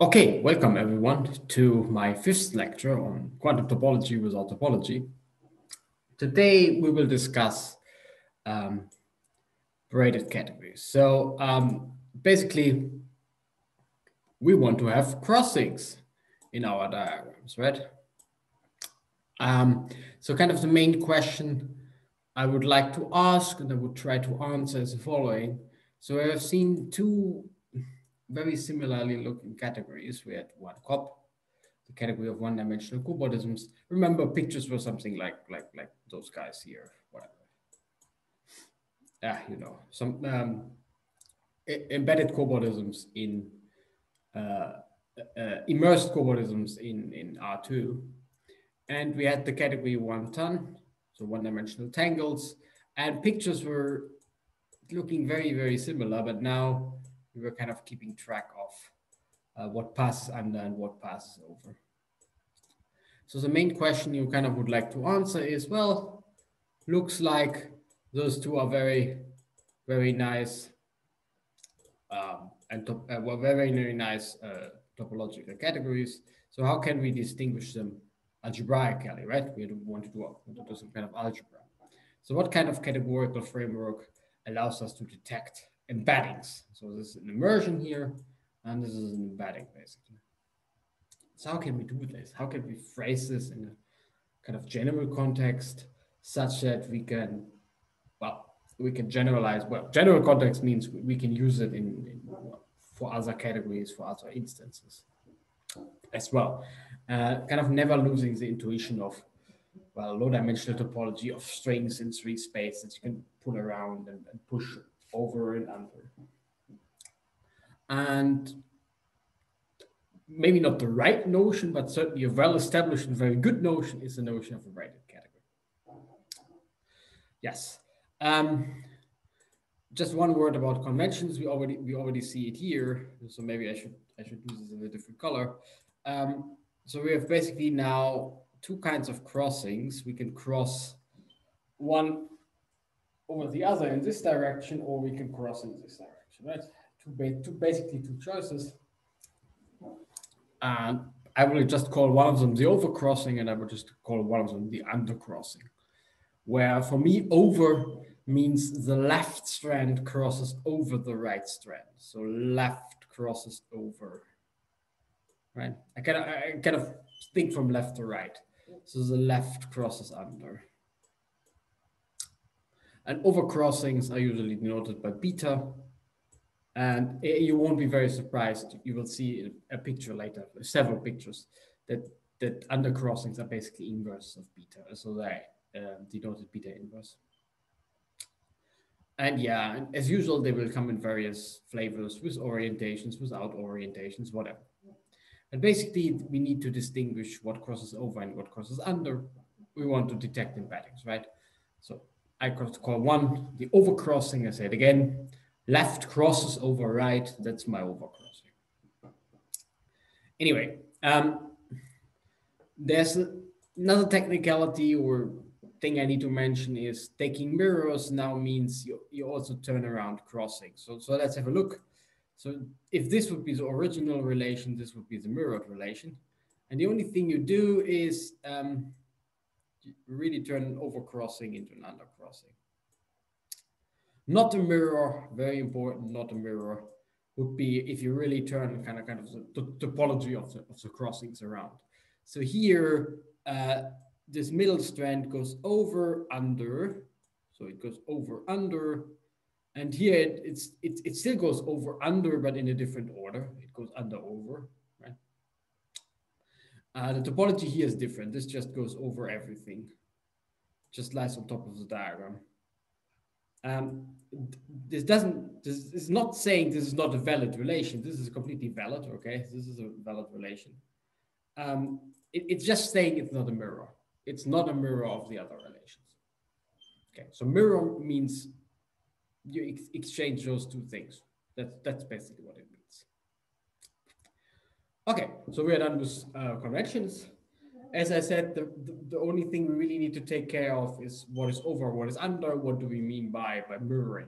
Okay, welcome everyone to my fifth lecture on quantum topology without topology. Today we will discuss braided categories. So basically, we want to have crossings in our diagrams, right? So kind of the main question I would like to ask and I would try to answer is the following. So I have seen two very similarly looking categories. We had one COP, the category of one-dimensional cobordisms. Remember, pictures were something like those guys here, whatever. Yeah, some embedded cobordisms in immersed cobordisms in R2, and we had the category 1 ton, so one-dimensional tangles, and pictures were looking very similar, but now we were kind of keeping track of what passes under and what passes over. So the main question you kind of would like to answer is, well, looks like those two are very nice very nice topological categories. So how can we distinguish them algebraically, right? We want to do some kind of algebra. So what kind of categorical framework allows us to detect embeddings? So this is an immersion here, and this is an embedding, basically. So how can we do this? How can we phrase this in a kind of general context such that we can, we can generalize. Well, general context means we can use it for other categories, for other instances as well. Kind of never losing the intuition of, well, low-dimensional topology of strings in 3 space that you can pull around and push over and under. And maybe not the right notion, but certainly a well-established and very good notion is the notion of a braided category. Yes. Just one word about conventions. We already see it here. So maybe I should do this in a different color. So we have basically now two kinds of crossings. We can cross one over the other in this direction, or we can cross in this direction, right? Basically two choices. And I will just call one of them the overcrossing, and I will just call one of them the undercrossing. Where for me, over means the left strand crosses over the right strand. So left crosses over, right? I kind of think from left to right. So the left crosses under. And overcrossings are usually denoted by beta. And you won't be very surprised. You will see a picture later, several pictures, that undercrossings are basically inverse of beta. So they denoted beta inverse. And yeah, as usual, they will come in various flavors, with orientations, without orientations, whatever. And basically, we need to distinguish what crosses over and what crosses under. We want to detect embeddings, right? So I could call one the overcrossing. I say it again, left crosses over right. That's my overcrossing. Anyway, there's another technicality or thing I need to mention is taking mirrors now means you also turn around crossing. So let's have a look. So if this would be the original relation, this would be the mirrored relation. And the only thing you do is you really turn an overcrossing into an undercrossing. Not a mirror, very important, not a mirror, would be if you really turn kind of the topology of the crossings around. So here, this middle strand goes over, under. So it goes over, under. And here it still goes over, under, but in a different order. It goes under, over, right? The topology here is different. This just goes over everything. Just lies on top of the diagram. This is not saying this is not a valid relation. This is completely valid, okay? This is a valid relation. It's just saying it's not a mirror. It's not a mirror of the other relations. Okay, so mirror means you exchange those two things. That's basically what it means. Okay, so we are done with conventions. As I said, the only thing we really need to take care of is what is over, what is under, what do we mean by mirroring.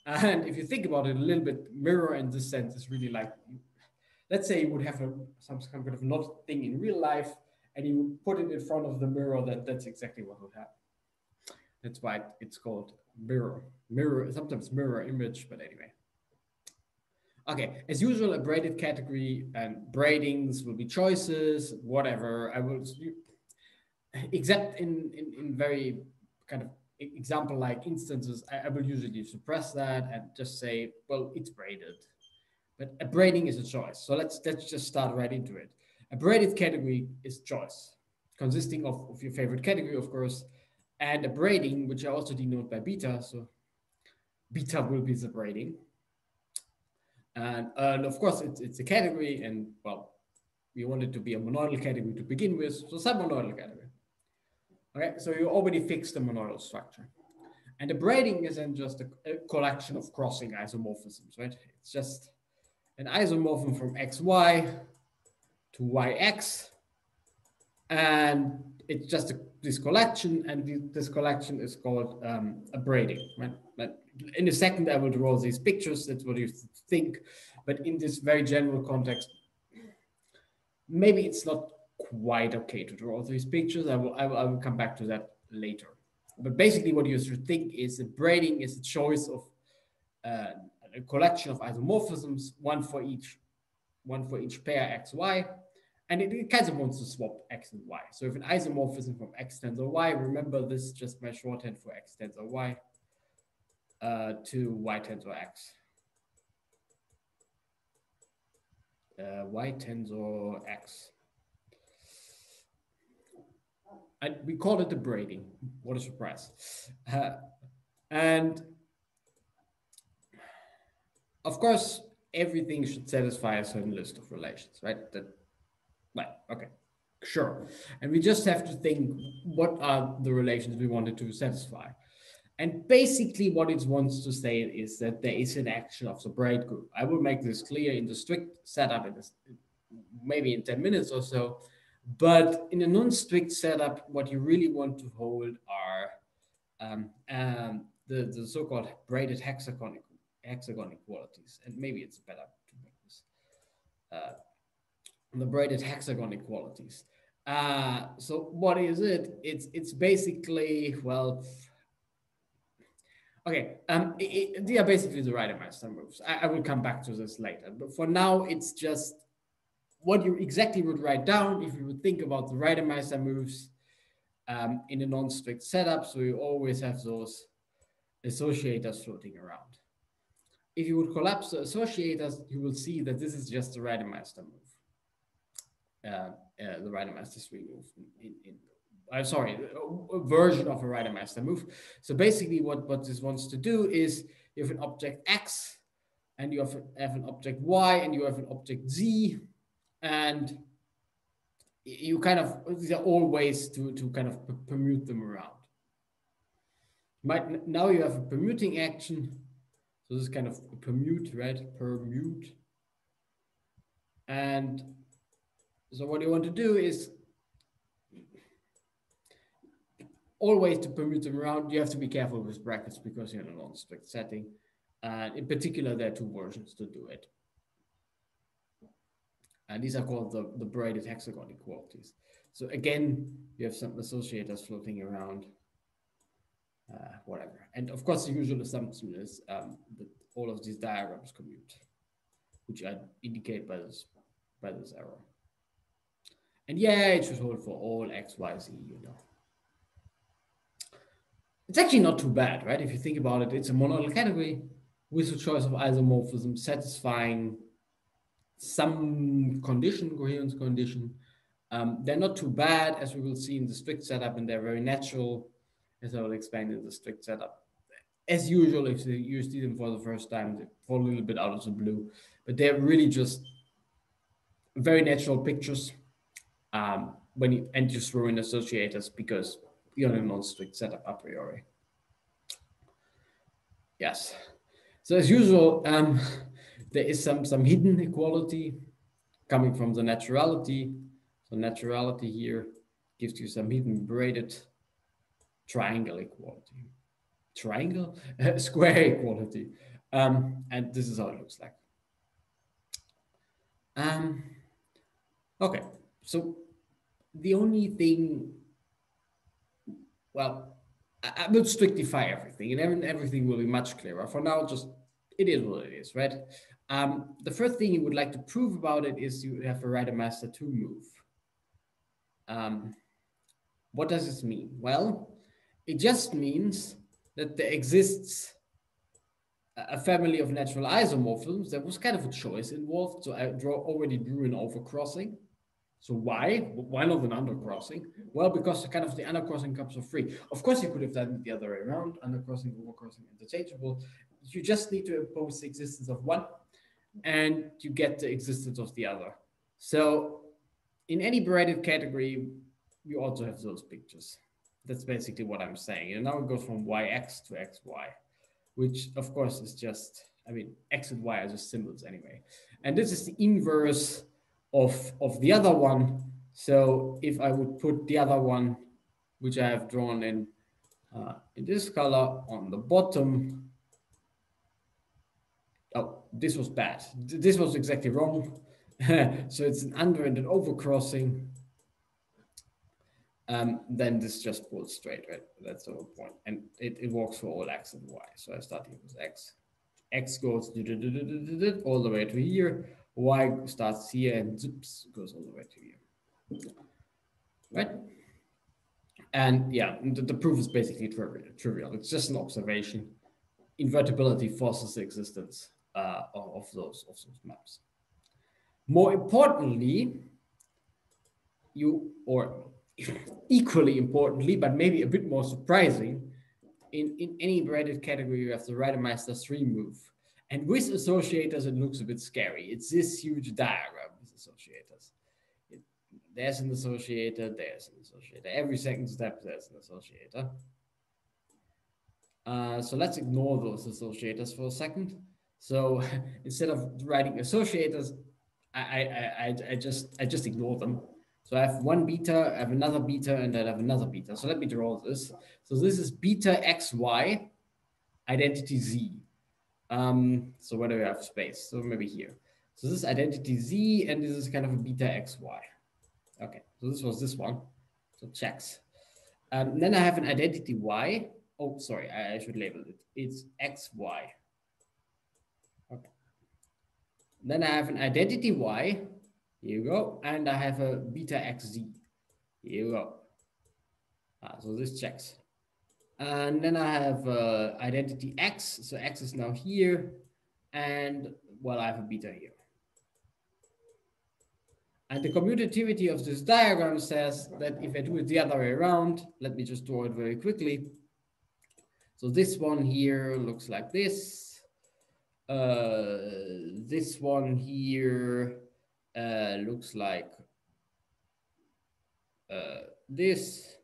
And if you think about it a little bit, mirror in this sense is really like let's say you would have some kind of not thing in real life, and you would put it in front of the mirror. That's exactly what would happen. That's why it's called mirror, sometimes mirror image, but anyway. Okay, as usual, a braided category and braidings will be choices, whatever. I will, except in very kind of example-like instances, I will usually suppress that and just say, well, it's braided. But a braiding is a choice. So let's just start right into it. A braided category is choice, consisting of your favorite category, of course, and a braiding, which I also denote by beta. So beta will be the braiding. And of course, it's a category, and well, we want it to be a monoidal category to begin with, so submonoidal category. Okay, so you already fixed the monoidal structure. And the braiding is then just a collection of crossing isomorphisms, right? It's just an isomorphism from xy to yx, and it's just this collection, and this collection is called a braiding, right? But in a second, I will draw these pictures. That's what you think. But in this very general context, maybe it's not quite okay to draw these pictures. I will come back to that later. But basically, what you should think is that braiding is a choice of a collection of isomorphisms, one for each pair x, y, and it kind of wants to swap x and y. So if an isomorphism from x tensor y, remember this is just my shorthand for x tensor y, to y tensor x. Y tensor x. And we call it the braiding. What a surprise. And of course, everything should satisfy a certain list of relations, right? Right, okay, sure. And we just have to think, what are the relations we wanted to satisfy? And basically what it wants to say is that there is an action of the braid group. I will make this clear in the strict setup in this, maybe in 10 minutes or so. But in a non-strict setup, what you really want to hold are the so-called braided hexagon equalities. And maybe it's better to make this the braided hexagon equalities. So what is it? It's basically, well, okay, they are basically the Reidemeister moves. I will come back to this later. But for now, it's just what you exactly would write down if you would think about the Reidemeister moves in a non-strict setup. So you always have those associators floating around. If you would collapse the associators, you will see that this is just the Reidemeister move. The Reidemeister 3 move a version of a Reidemeister move. So basically what this wants to do is you have an object X and you have an object Y and you have an object Z, and you kind of, these are all ways to kind of permute them around. Now you have a permuting action. So this is kind of a permute, right? Permute. And so what you want to do is always to permute them around, you have to be careful with brackets because you're in a non-strict setting. And in particular, there are two versions to do it. And these are called the braided hexagon equalities. So again, you have some associators floating around, whatever. And of course, the usual assumption is that all of these diagrams commute, which I indicate by this arrow. And yeah, it should hold for all x, y, z, you know. It's actually not too bad, right? If you think about it, it's a monoidal category with a choice of isomorphism satisfying some condition, coherence condition. They're not too bad, as we will see in the strict setup, and they're very natural, as I will explain in the strict setup. As usual, if you see them for the first time, they fall a little bit out of the blue, but they're really just very natural pictures when you throw in associators because you're in a non-strict setup a priori. Yes. So as usual, there is some hidden equality coming from the naturality. So naturality here gives you some hidden braided triangle equality. Triangle? Square equality. And this is how it looks like. Okay, so the only thing, well, I will strictify everything, and everything will be much clearer. For now, just it is what it is, right? The first thing you would like to prove about it is you have a right master 2 move. What does this mean? Well, it just means that there exists a family of natural isomorphisms. There was kind of a choice involved, so I already drew an overcrossing. So why? Why not an undercrossing? Well, because kind of the undercrossing comes for free. Of course, you could have done it the other way around, undercrossing, overcrossing, interchangeable. You just need to impose the existence of one, and you get the existence of the other. So in any braided category, you also have those pictures. That's basically what I'm saying. And now it goes from yx to xy, which of course is just, I mean, x and y are just symbols anyway. And this is the inverse of the other one. So if I would put the other one, which I have drawn in this color on the bottom. Oh, this was bad. This was exactly wrong. So it's an under and an overcrossing. Then this just pulls straight, right? That's the whole point. And it works for all x and y. So I start here with x. X goes all the way to here. Y starts here and zips goes all the way to here. Right? And yeah, the proof is basically trivial. It's just an observation. Invertibility forces the existence of those maps. More importantly, or equally importantly, but maybe a bit more surprising, in any braided category, you have the Reidemeister 3 move. And with associators, it looks a bit scary. It's this huge diagram with associators. There's an associator, there's an associator. Every second step, there's an associator. So let's ignore those associators for a second. So instead of writing associators, I just ignore them. So I have one beta, I have another beta, and I have another beta. So let me draw this. So this is beta xy, identity z. So where do we have space? So maybe here. So this is identity z, and this is kind of a beta xy. Okay, so this was this one. So checks. Then I have an identity y. Oh, sorry, I should label it. It's xy. Okay. Then I have an identity y. Here you go. And I have a beta xz. Here you go. So this checks. And then I have identity x. So x is now here. And, well, I have a beta here. And the commutativity of this diagram says that if I do it the other way around, let me just draw it very quickly. So this one here looks like this. This one here looks like this.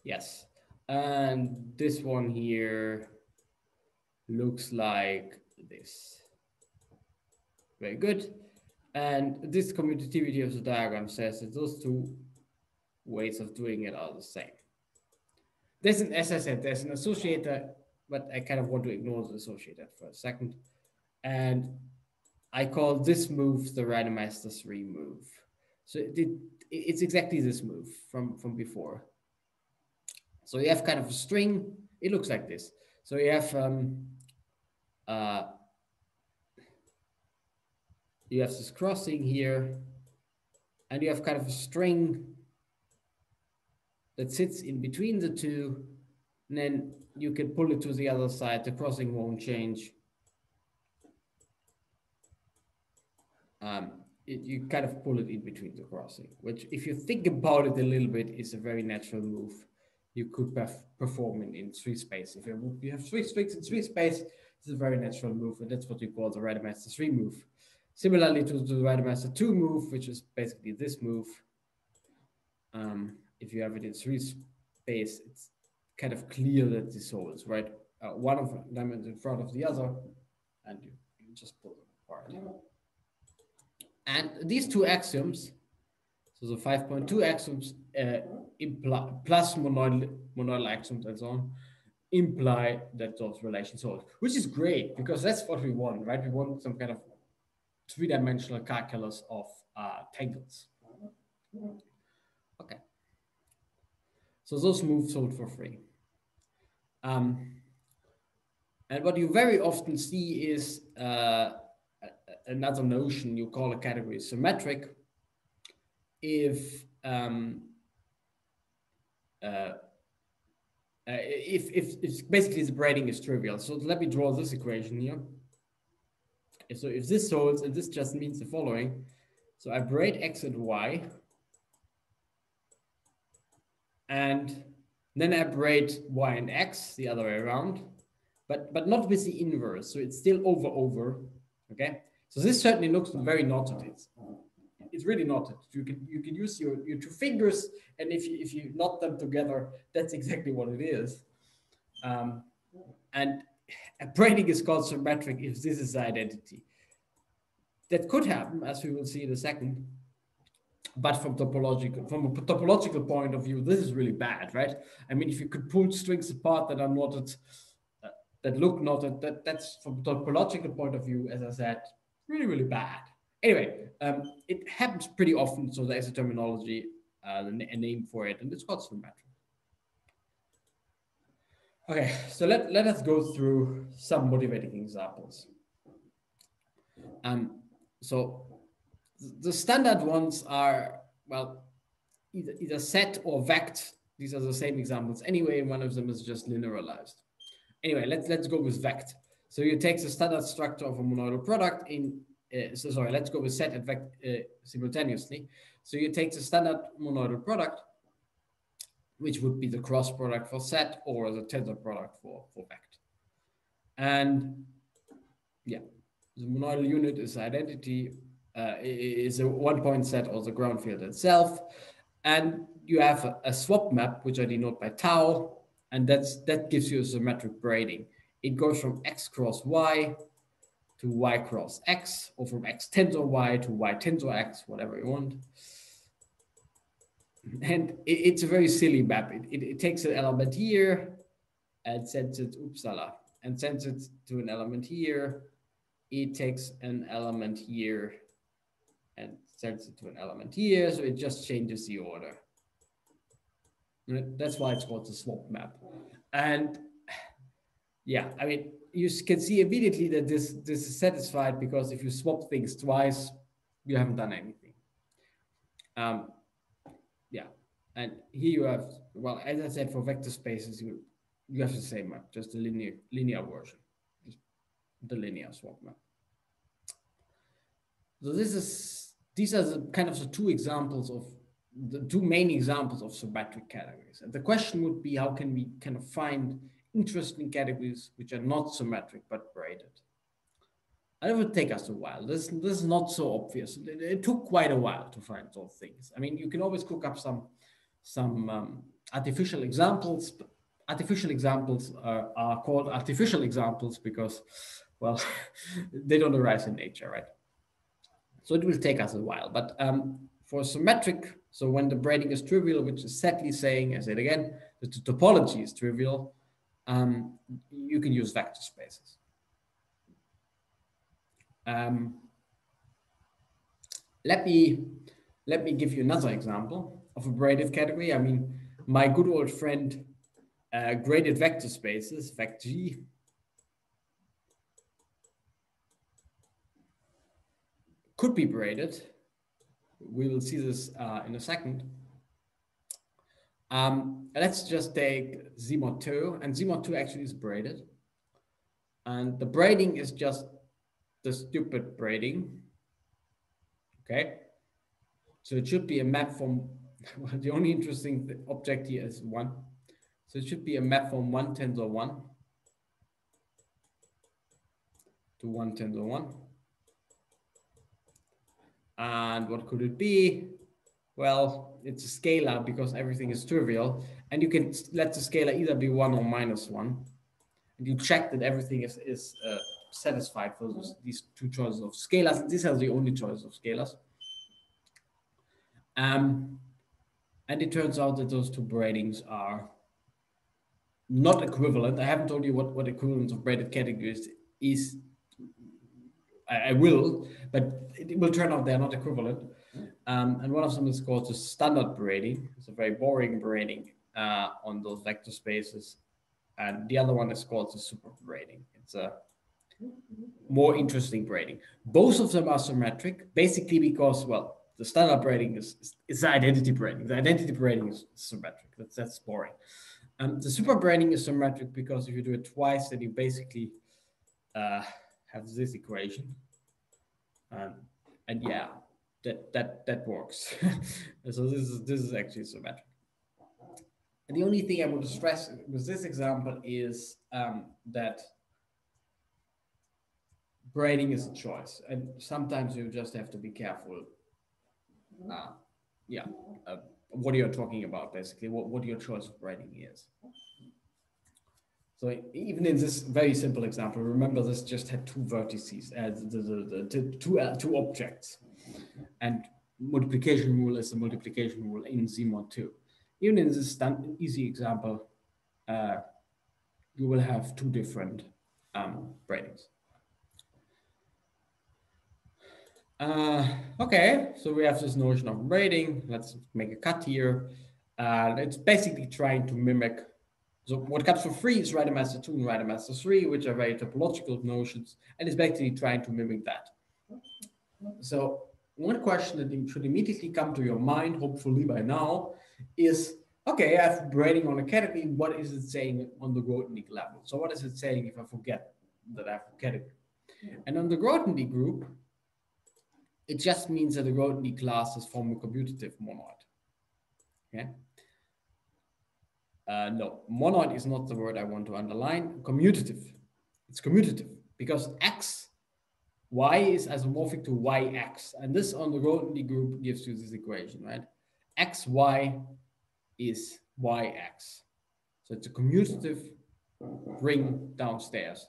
Yes. And this one here looks like this. Very good. And this commutativity of the diagram says that those two ways of doing it are the same. There's an, as I said, there's an associator, but I kind of want to ignore the associator for a second. And I call this move the Reidemeister 3 move. So it's exactly this move from before. So you have kind of a string. It looks like this. So you have this crossing here, and you have kind of a string that sits in between the two, and then you can pull it to the other side. The crossing won't change. You kind of pull it in between the crossing, which, if you think about it a little bit, is a very natural move you could perform in 3 space. If you have 3 strings in 3 space, it's a very natural move, and that's what you call the Reidemeister 3 move. Similarly to the Reidemeister 2 move, which is basically this move. If you have it in 3 space, it's kind of clear that this holds, right? One of them is in front of the other, and you just pull them apart. And these 2 axioms, so the 5.2 axioms imply, plus monoidal axioms and so on, imply that those relations hold, which is great, because that's what we want, right? We want some kind of three-dimensional calculus of tangles. Okay. So those moves sold for free. And what you very often see is another notion you call a category symmetric if basically the braiding is trivial. So let me draw this equation here. So if this holds, and this just means the following. So I braid X and Y, and then I braid Y and X the other way around, but not with the inverse. So it's still over, okay? So this certainly looks very knotted. It's really knotted. You can use your two fingers, and if you knot them together, that's exactly what it is. And a braiding is called symmetric if this is the identity. That could happen, as we will see in a second. But from a topological point of view, this is really bad, right? I mean, if you could pull strings apart that are knotted, that look knotted, that's from a topological point of view, as I said, really, really bad. Anyway, it happens pretty often, so there's a terminology, a name for it, and it's called symmetric. Okay, so let us go through some motivating examples. So the standard ones are, well, either set or vect. These are the same examples. Anyway, one of them is just linearized. Anyway, let's go with vect. So you take the standard structure of a monoidal product in, let's go with set and vect simultaneously. So you take the standard monoidal product, which would be the cross product for set or the tensor product for vect. And yeah, the monoidal unit is identity, is a one-point set or the ground field itself. And you have a swap map, which I denote by tau, and that gives you a symmetric braiding. It goes from X cross Y to Y cross X, or from X tensor Y to Y tensor X, whatever you want. And it's a very silly map. It takes an element here and sends it, and sends it to an element here. It takes an element here and sends it to an element here. So it just changes the order. That's why it's called the swap map. And yeah, I mean, you can see immediately that this is satisfied, because if you swap things twice, you haven't done anything. Yeah, and here you have, well, as I said, for vector spaces, you have the same map, just the linear version, just the linear swap map. So these are the kind of the two examples of the two main examples of symmetric categories. And the question would be, how can we kind of find interesting categories which are not symmetric but braided? And it would take us a while. This is not so obvious. It took quite a while to find those things. I mean, you can always cook up some artificial examples. Artificial examples are called artificial examples because, well, they don't arise in nature, right? So it will take us a while. But for symmetric, so when the braiding is trivial, which is sadly saying, I say it again, that the topology is trivial, you can use vector spaces. Let me give you another example of a braided category. I mean, my good old friend, graded vector spaces, vect G, could be braided. We will see this in a second. Let's just take Z-mod 2, and Z-mod 2 actually is braided. And the braiding is just the stupid braiding. Okay. So it should be a map from, well, the only interesting object here is 1. So it should be a map from 1 tensor 1 to 1 tensor 1. And what could it be? Well, it's a scalar because everything is trivial. And you can let the scalar either be 1 or -1. And you check that everything is satisfied for these two choices of scalars. These are the only choices of scalars. And it turns out that those two braidings are not equivalent. I haven't told you what equivalence of braided categories is I will, but it will turn out they're not equivalent. And one of them is called the standard braiding. It's a very boring braiding on those vector spaces. And the other one is called the super braiding. It's a more interesting braiding. Both of them are symmetric, basically because, well, the standard braiding is the identity braiding. The identity braiding is symmetric. That's boring. The super braiding is symmetric because if you do it twice, then you basically have this equation. And yeah, that works. So this is actually symmetric. And the only thing I want to stress with this example is that braiding is a choice, and sometimes you just have to be careful. What you're talking about, basically, what your choice of braiding is. So even in this very simple example, remember this just had two vertices, two objects, and multiplication rule is the multiplication rule in Z mod 2. Even in this easy example, you will have two different braidings. Okay, so we have this notion of braiding. Let's make a cut here. It's basically trying to mimic. So what comes for free is Rider Master 2 and Rider Master 3, which are very topological notions, and it's basically trying to mimic that. So one question that should immediately come to your mind, hopefully by now, is, okay, I have braiding on a category. What is it saying on the Grothendieck level? So what is it saying if I forget that I have a category? And on the Grothendieck group, it just means that the Grothendieck classes form a commutative monoid. Okay. No, monoid is not the word I want to underline. Commutative. It's commutative because x, y is isomorphic to yx. And this on the Grothendieck group gives you this equation, right? xy is yx. So it's a commutative ring downstairs.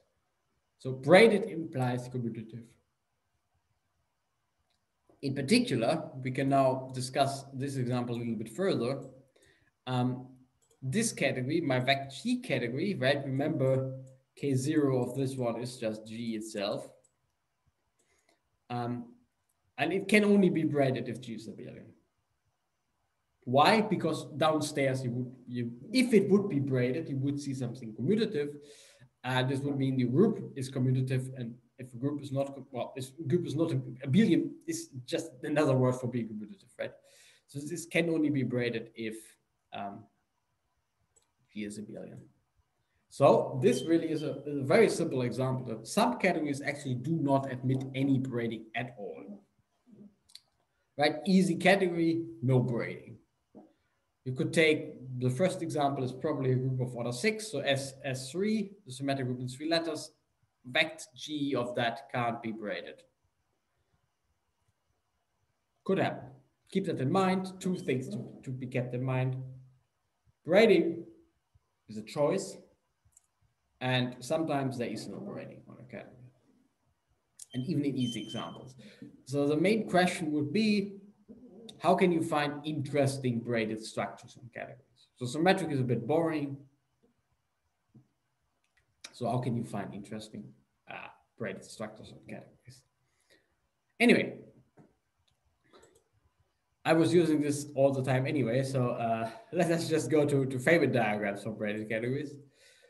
So braided implies commutative. In particular, we can now discuss this example a little bit further. This category, my vec G category, right? Remember, K0 of this one is just G itself. And it can only be braided if G is abelian. Why? Because downstairs, if it would be braided, you would see something commutative. This would mean the group is commutative, and if a group is not, well, if a group is not abelian, is just another word for being commutative, right? So this can only be braided if G is abelian. So this really is a very simple example that some categories actually do not admit any braiding at all. Right? Easy category, no braiding. You could take the first example is probably a group of order 6, so S3, the symmetric group in 3 letters. Vect G of that can't be braided. Could happen. Keep that in mind. Two things to be kept in mind. Braiding is a choice, and sometimes there is no braiding on a category, and even in easy examples. So the main question would be, how can you find interesting braided structures in categories? So symmetric is a bit boring. So how can you find interesting braided structures in categories? Anyway, I was using this all the time anyway, so let's just go to favorite diagrams for braided categories.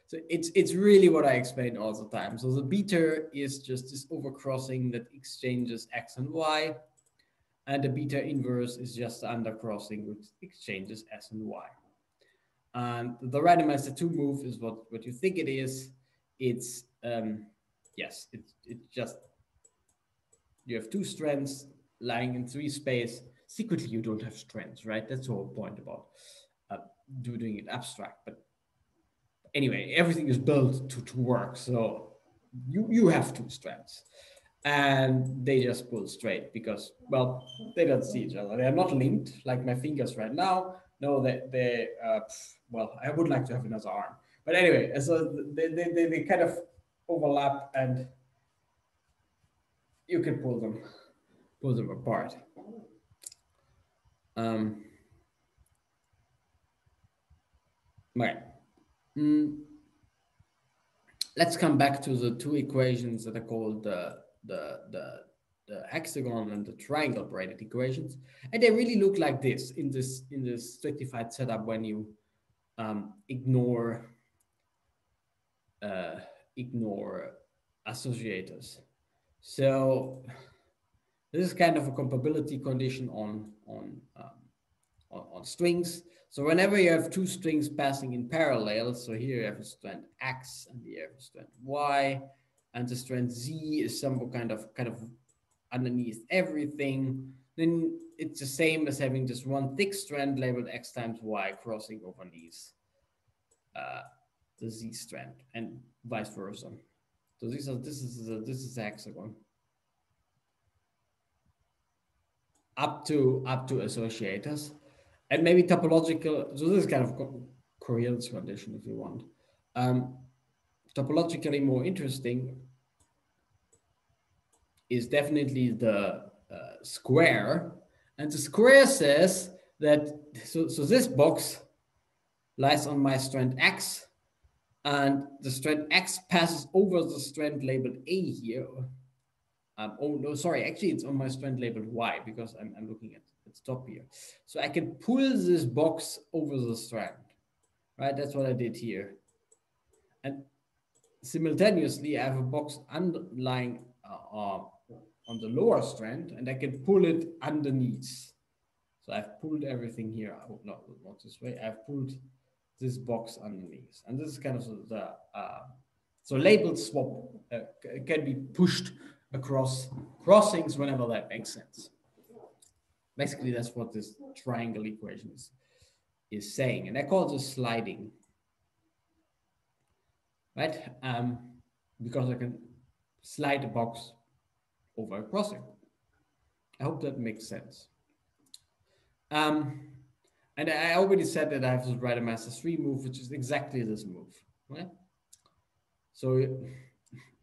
So it's really what I explain all the time. So the beta is just this overcrossing that exchanges x and y, and the beta inverse is just the undercrossing which exchanges s and y. And the randomizer 2 move is what you think it is. It's yes, it's just you have two strands lying in 3 space. Secretly, you don't have strands, right? That's the whole point about doing it abstract. But anyway, everything is built to work. So you have 2 strands. And they just pull straight because, well, they don't see each other. They are not linked like my fingers right now. No, well, I would like to have another arm. But anyway, so they kind of overlap and you can pull them apart. Right. Let's come back to the 2 equations that are called the hexagon and the triangle braided equations, and they really look like this in this stratified setup when you ignore ignore associators. So this is kind of a compatibility condition on strings. So whenever you have two strings passing in parallel, so here you have a strand X and here you have a strand Y, and the strand Z is some kind of underneath everything, then it's the same as having just one thick strand labeled X times Y crossing over these the Z strand, and vice versa. So this is a hexagon. Up to associators, and maybe topological. So this is kind of coherence condition, if you want. Topologically more interesting is definitely the square, and the square says that so this box lies on my strand X, and the strand X passes over the strand labeled A here. Oh no, sorry, actually it's on my strand labeled Y because I'm looking at the top here. So I can pull this box over the strand, right? That's what I did here. And simultaneously, I have a box underlying on the lower strand, and I can pull it underneath. So I've pulled everything here. Oh, no, not this way. I've pulled this box underneath. And this is kind of the, so labeled swap can be pushed across crossings whenever that makes sense. Basically, that's what this triangle equation is saying. And I call this sliding, right? Because I can slide a box over a crossing. I hope that makes sense. And I already said that I have this Brightest 3 move, which is exactly this move, right? So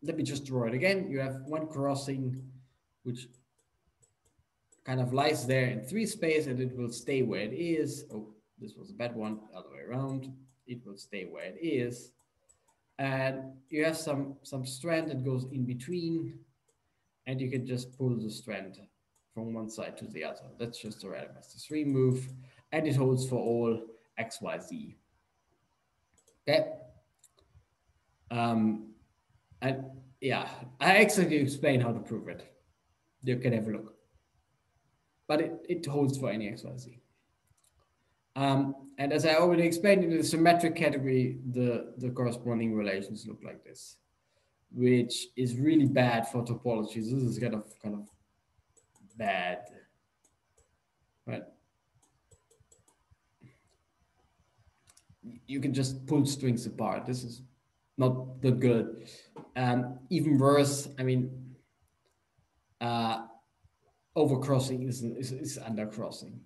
let me just draw it again. You have one crossing, which kind of lies there in 3 space, and it will stay where it is. Oh, this was a bad one, other way around. It will stay where it is. And you have some strand that goes in between, and you can just pull the strand from one side to the other. That's just a Brightest 3 move, and it holds for all X, Y, Z. Okay. And yeah, I actually explain how to prove it. You can have a look. But it holds for any X, Y, Z. And as I already explained, in the symmetric category, the corresponding relations look like this, which is really bad for topologies. This is kind of bad, right? You can just pull strings apart. This is not that good. Even worse, I mean, overcrossing is undercrossing.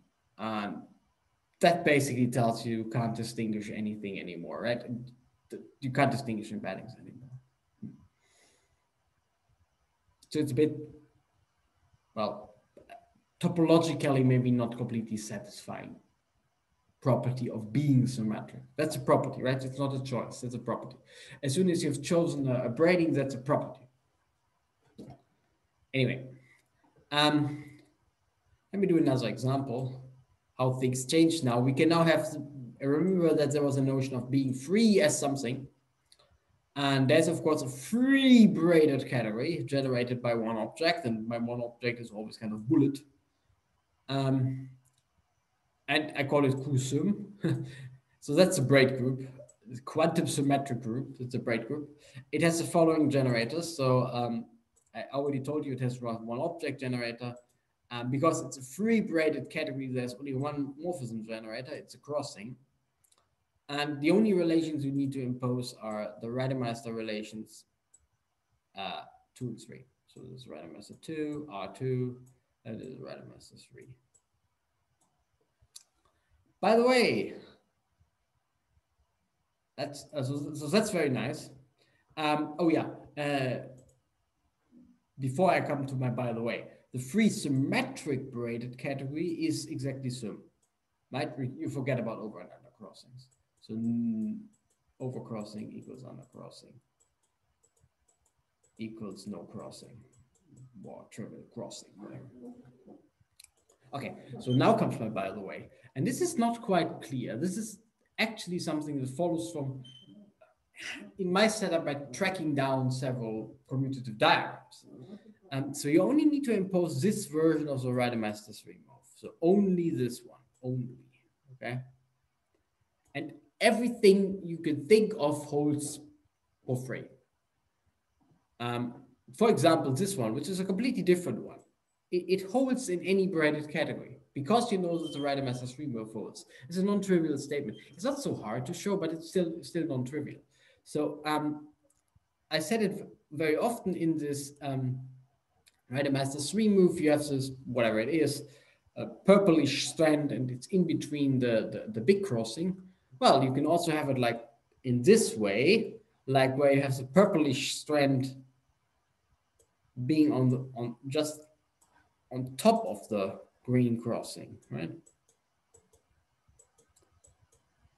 That basically tells you can't distinguish anything anymore, right? You can't distinguish embeddings anymore. So it's a bit, well, topologically maybe not completely satisfying property of being symmetric. That's a property, right? It's not a choice, it's a property. As soon as you've chosen a braiding, that's a property. Anyway, let me do another example, how things change now. We can now have, remember that there was a notion of being free as something. And there's, of course, a free braided category generated by one object, and my one object is always kind of bullet. And I call it QSUM. So that's a braid group, quantum symmetric group. It's a braid group. It has the following generators. So I already told you it has one object generator. Because it's a free braided category, there's only one morphism generator. It's a crossing. And the only relations you need to impose are the Rademaster relations 2 and 3. So this is Rademaster 2, R2, and this is Rademaster 3. By the way, that's so that's very nice. Oh yeah, before I come to my by the way, the free symmetric braided category is exactly sum, right? You forget about over and under crossings. So overcrossing equals undercrossing equals no crossing. more trivial crossing. Okay, so now comes my by the way, and this is not quite clear. This is actually something that follows from, in my setup, by tracking down several commutative diagrams. So you only need to impose this version of the Rademaster's remove. So only this one, only, okay? And everything you can think of holds for free. For example, this one, which is a completely different one, it holds in any braided category because you know that the Rademaster's remove holds. It's a non-trivial statement. It's not so hard to show, but it's still non-trivial. So I said it very often in this Rademaster's remove. You have this, whatever it is, a purplish strand, and it's in between the big crossing. Well, you can also have it like in this way, like where you have the purplish strand being just on top of the green crossing, right?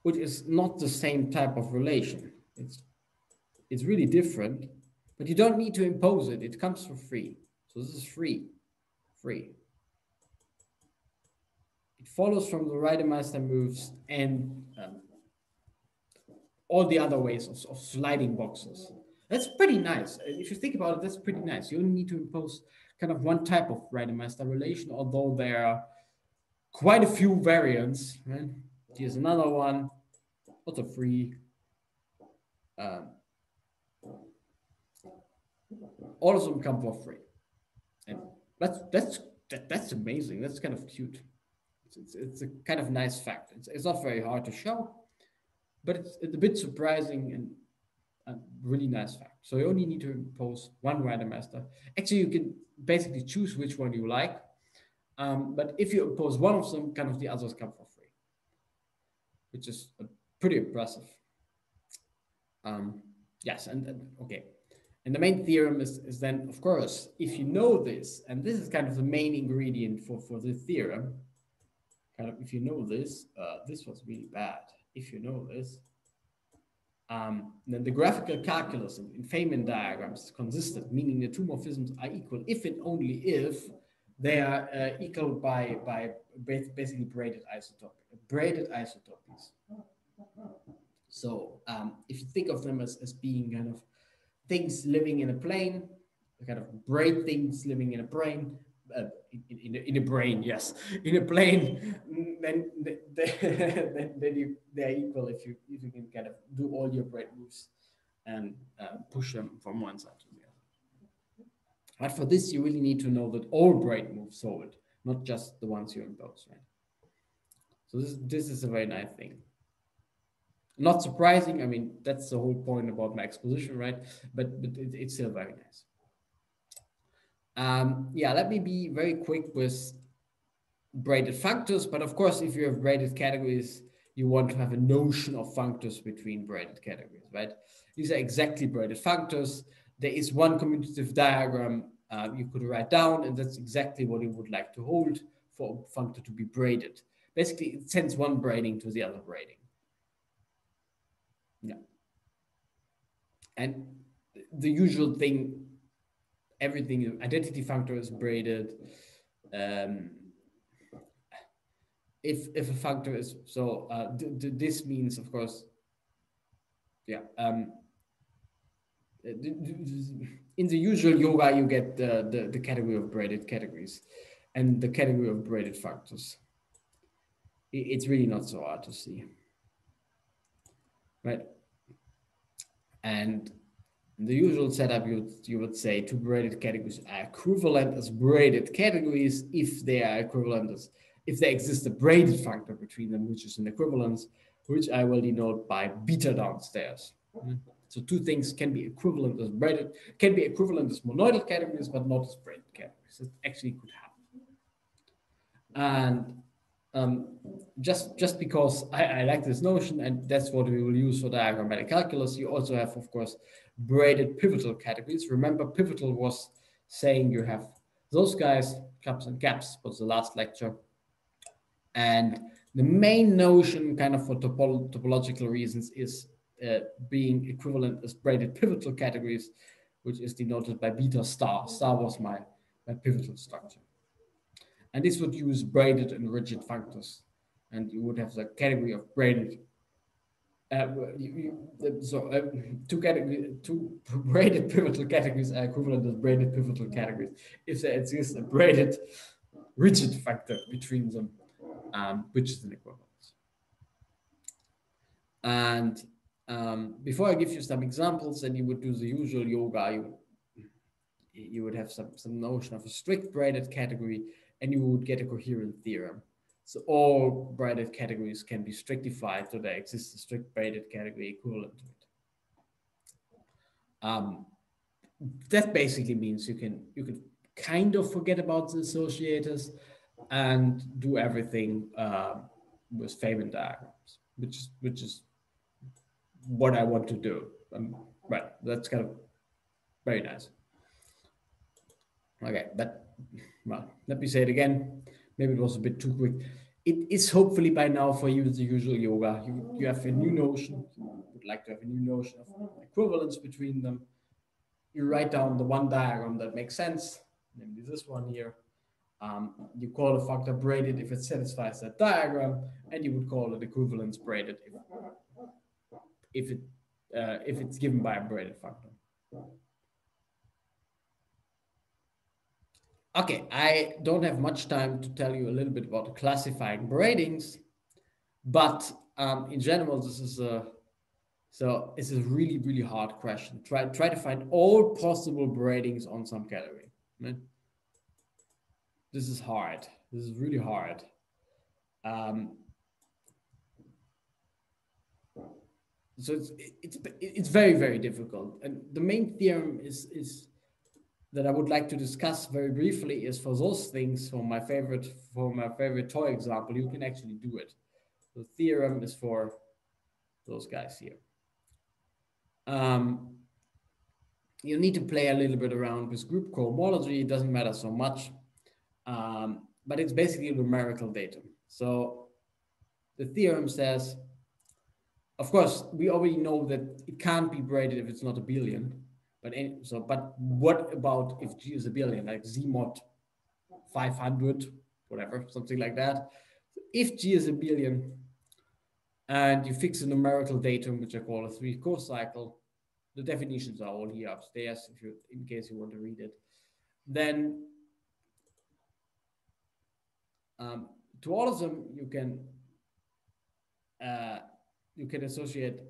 Which is not the same type of relation. It's really different, but you don't need to impose it. It comes for free. So this is free. It follows from the Rademaster moves and all the other ways of sliding boxes. That's pretty nice. If you think about it, that's pretty nice. You only need to impose kind of one type of Rademaster relation, although there are quite a few variants. Right? Here's another one, also free. All of them come for free, and that's amazing. That's kind of cute. It's a kind of nice fact. It's not very hard to show, but it's a bit surprising and a really nice fact. So you only need to impose one Rademaster. Actually, you can basically choose which one you like, but if you impose one of them, kind of the others come for free, which is pretty impressive. Yes, and okay. And the main theorem is then, of course, if you know this, and this is kind of the main ingredient for the theorem, kind of if you know this, this was really bad. If you know this, then the graphical calculus in Feynman diagrams is consistent, meaning the two morphisms are equal if and only if they are equal by basically braided isotopies. So if you think of them as being kind of things living in a plane, kind of braid things living in a brain, in a brain, yes, in a plane, then they're equal if you can kind of do all your braid moves and push them from one side to the other. But for this, you really need to know that all braid moves hold, not just the ones you impose, right? So this is a very nice thing. Not surprising. I mean, that's the whole point about my exposition, right? But it's still very nice. Yeah, let me be very quick with braided functors. But of course, if you have braided categories, you want to have a notion of functors between braided categories, right? These are exactly braided functors. There is one commutative diagram you could write down, and that's exactly what you would like to hold for a functor to be braided. Basically, it sends one braiding to the other braiding. Yeah. And the usual thing, everything, identity functor is braided. If a functor is, so this means, of course, yeah. In the usual yoga, you get the category of braided categories and the category of braided functors. It's really not so hard to see. Right. And in the usual setup, you would say two braided categories are equivalent as braided categories if they are equivalent as, if there exists a braided functor between them, which is an equivalence, which I will denote by beta downstairs. So two things can be equivalent as braided, can be equivalent as monoidal categories, but not as braided categories. It actually could happen. And just because I like this notion, and that's what we will use for diagrammatic calculus, you also have, of course, braided pivotal categories. Remember, pivotal was saying you have those guys, cups and gaps, was the last lecture. And the main notion, kind of for topological reasons, is being equivalent as braided pivotal categories, which is denoted by beta star. Star was my pivotal structure. And this would use braided and rigid functors. And you would have the category of braided. Two braided pivotal categories are equivalent as braided pivotal categories if there exists a braided rigid factor between them, which is an equivalence. And before I give you some examples, then you would do the usual yoga. You would have some notion of a strict braided category, and you would get a coherent theorem. So all braided categories can be strictified, so there exists a strict braided category equivalent to it. That basically means you can kind of forget about the associators and do everything with Feynman diagrams, which is what I want to do. Right, that's kind of very nice. Okay, but well, let me say it again. Maybe it was a bit too quick. It is hopefully by now for you the usual yoga. You have a new notion. You would like to have a new notion of equivalence between them. You write down the one diagram that makes sense, namely this one here. You call a factor braided if it satisfies that diagram, and you would call it equivalence braided if it's given by a braided factor. Okay, I don't have much time to tell you a little bit about classifying braidings, but in general, this is a really, really hard question. Try to find all possible braidings on some category. Right? This is hard. This is really hard. So it's very, very difficult. And the main theorem is that I would like to discuss very briefly is for those things. For my favorite toy example, you can actually do it. The theorem is for those guys here. You need to play a little bit around with group cohomology. It doesn't matter so much, but it's basically numerical datum. So the theorem says, of course, we already know that it can't be braided if it's not a billion. But what about if G is a billion, like Z mod 500, whatever, something like that? If G is a billion, and you fix a numerical datum, which I call a 3-course cycle, the definitions are all here upstairs, in case you want to read it. Then to all of them, you can associate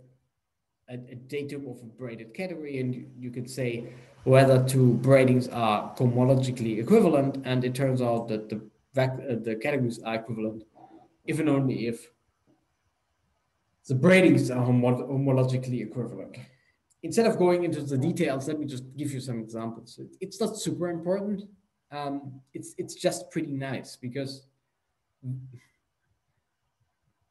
a datum of a braided category, and you can say whether two braidings are cohomologically equivalent, and it turns out that the categories are equivalent if and only if the braidings are homologically equivalent. Instead of going into the details, let me just give you some examples. It's not super important. It's just pretty nice because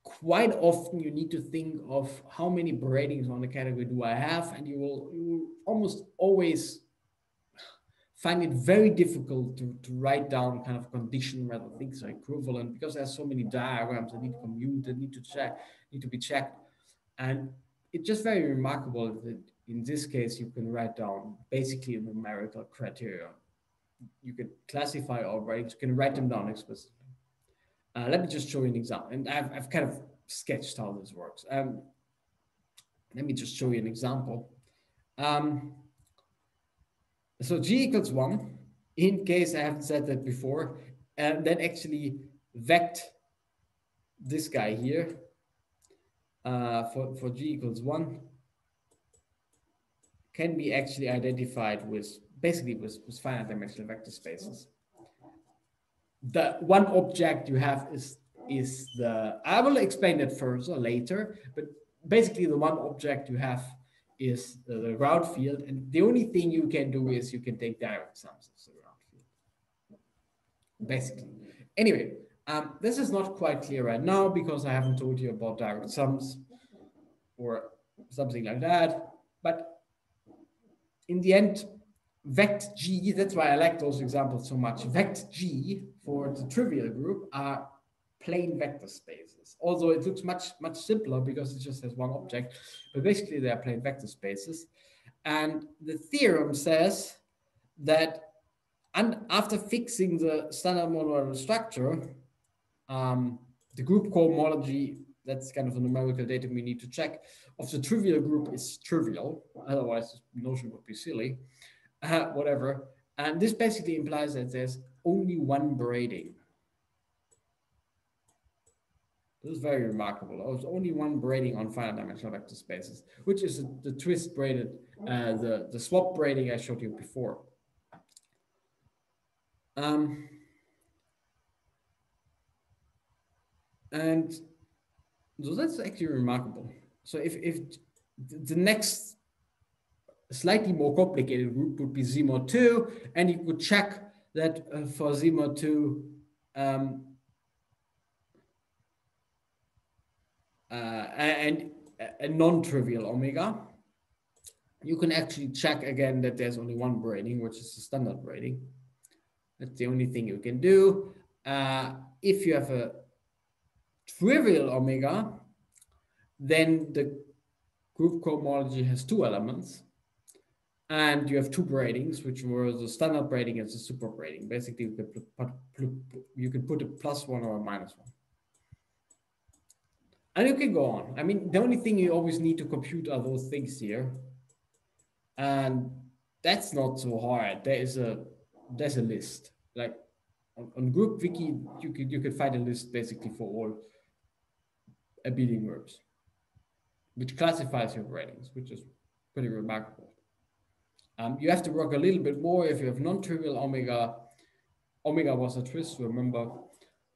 quite often you need to think of how many braidings on the category do I have, and you will almost always find it very difficult to write down kind of condition whether things are equivalent because there's so many diagrams that need to commute, that need to be checked. And it's just very remarkable that in this case, you can write down basically a numerical criteria. You can classify all braidings, you can write them down explicitly. Let me just show you an example. And I've kind of sketched how this works. Let me just show you an example. So G equals 1, in case I haven't said that before, and then actually vect this guy here for G equals 1 can be actually identified with basically with finite dimensional vector spaces. The one object you have is the, I will explain that further later, but basically the one object you have is the ground field, and the only thing you can do is you can take direct sums of the ground field, basically. Anyway, this is not quite clear right now because I haven't told you about direct sums or something like that, but in the end, vect G, that's why I like those examples so much. Vect G for the trivial group are plain vector spaces. Although it looks much simpler because it just has one object, but basically they are plain vector spaces. And the theorem says that And after fixing the standard model structure, the group cohomology, that's kind of the numerical data we need to check, of the trivial group is trivial. Otherwise, the notion would be silly. Whatever. And this basically implies that there's only one braiding. This is very remarkable. There's only one braiding on finite dimensional vector spaces, which is the twist braided, the swap braiding I showed you before. And so that's actually remarkable. So if the next slightly more complicated group would be Z mod 2, and you could check that for Z mod 2, and a non-trivial omega, you can actually check again that there's only one braiding, which is the standard braiding. That's the only thing you can do. If you have a trivial omega, then the group cohomology has two elements. And you have two braidings, which were the standard braiding and the super braiding. Basically, you can put a +1 or a -1. And you can go on. I mean, the only thing you always need to compute are those things here. And that's not so hard. There's a list. Like on Group Wiki, you could find a list basically for all abelian groups, which classifies your braidings, which is pretty remarkable. You have to work a little bit more if you have non-trivial omega. Omega was a twist, remember,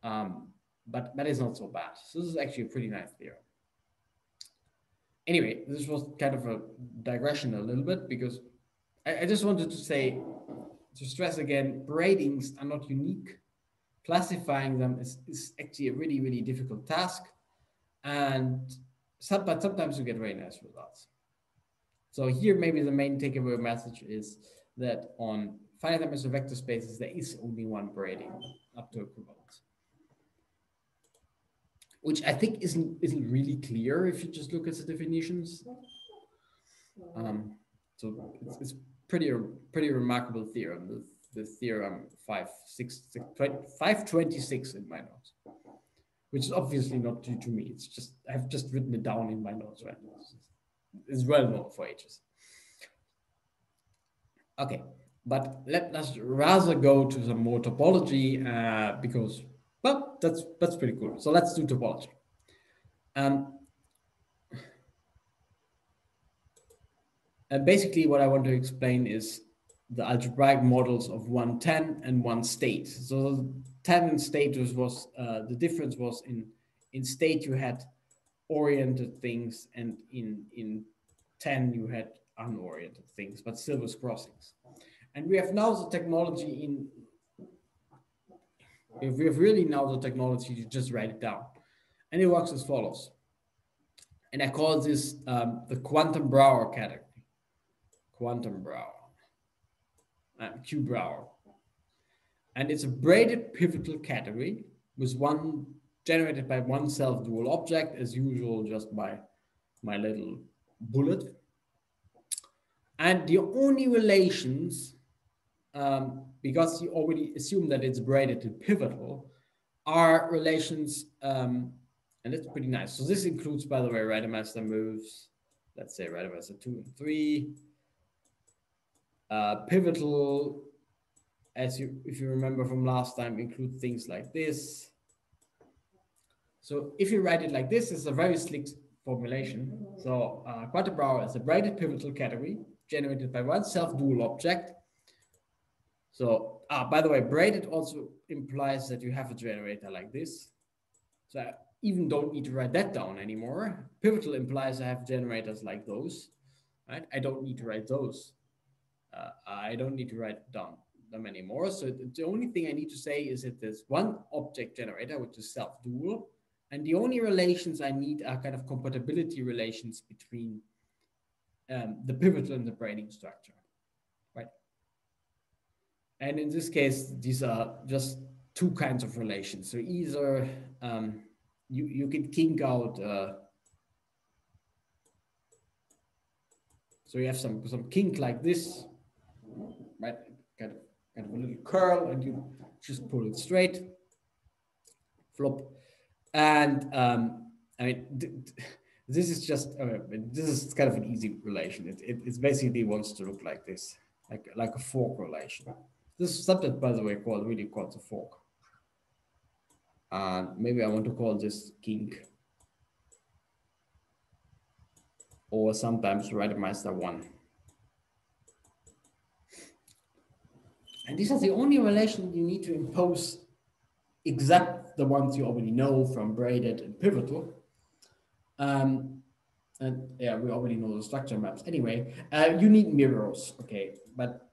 but that is not so bad. So this is actually a pretty nice theorem. Anyway, this was kind of a digression a little bit because I just wanted to say, to stress again, braidings are not unique. Classifying them is actually a really, really difficult task. But sometimes you get very nice results. So here, maybe the main takeaway message is that on finite dimensional vector spaces, there is only one braiding up to equivalence, which I think isn't really clear if you just look at the definitions. So it's pretty remarkable theorem. The theorem 526 in my notes, which is obviously not due to me. It's just I've just written it down in my notes right now. It's well known for ages. Okay, but let us rather go to some more topology because, well, that's pretty cool. So let's do topology. And basically what I want to explain is the algebraic models of 110 and 1 state. So 10 and state was the difference was in state you had oriented things, and in 10 you had unoriented things, but still with crossings. And we have now the technology we have really now the technology to just write it down. And it works as follows. And I call this the quantum Brouwer category. Quantum Brouwer. Q Brouwer. And it's a braided pivotal category with one generated by one self-dual object, as usual, just by my little bullet. And the only relations, because you already assume that it's braided to pivotal, are relations, and that's pretty nice. So this includes, by the way, Rademaster moves, let's say Rademaster 2 and 3, pivotal, if you remember from last time, include things like this. So if you write it like this, it's a very slick formulation. So quantum Brouwer is a braided pivotal category generated by one self-dual object. So, by the way, braided also implies that you have a generator like this. So I even don't need to write that down anymore. Pivotal implies I have generators like those, right? I don't need to write those. I don't need to write down them anymore. So the only thing I need to say is that there's one object generator, which is self-dual. And the only relations I need are kind of compatibility relations between the pivotal and the braiding structure, right? And in this case, these are just two kinds of relations. So either you can kink out, so you have some kink like this, right? Kind of kind of a little curl, and you just pull it straight, flop. And I mean, this is just this is kind of an easy relation. It basically wants to look like this, like a fork relation. This is something, by the way, really called a fork. And maybe I want to call this kink, or sometimes Reidemeister 1. And these are the only relations you need to impose, except the ones you already know from braided and pivotal. And yeah, we already know the structure maps. Anyway, you need mirrors, okay, but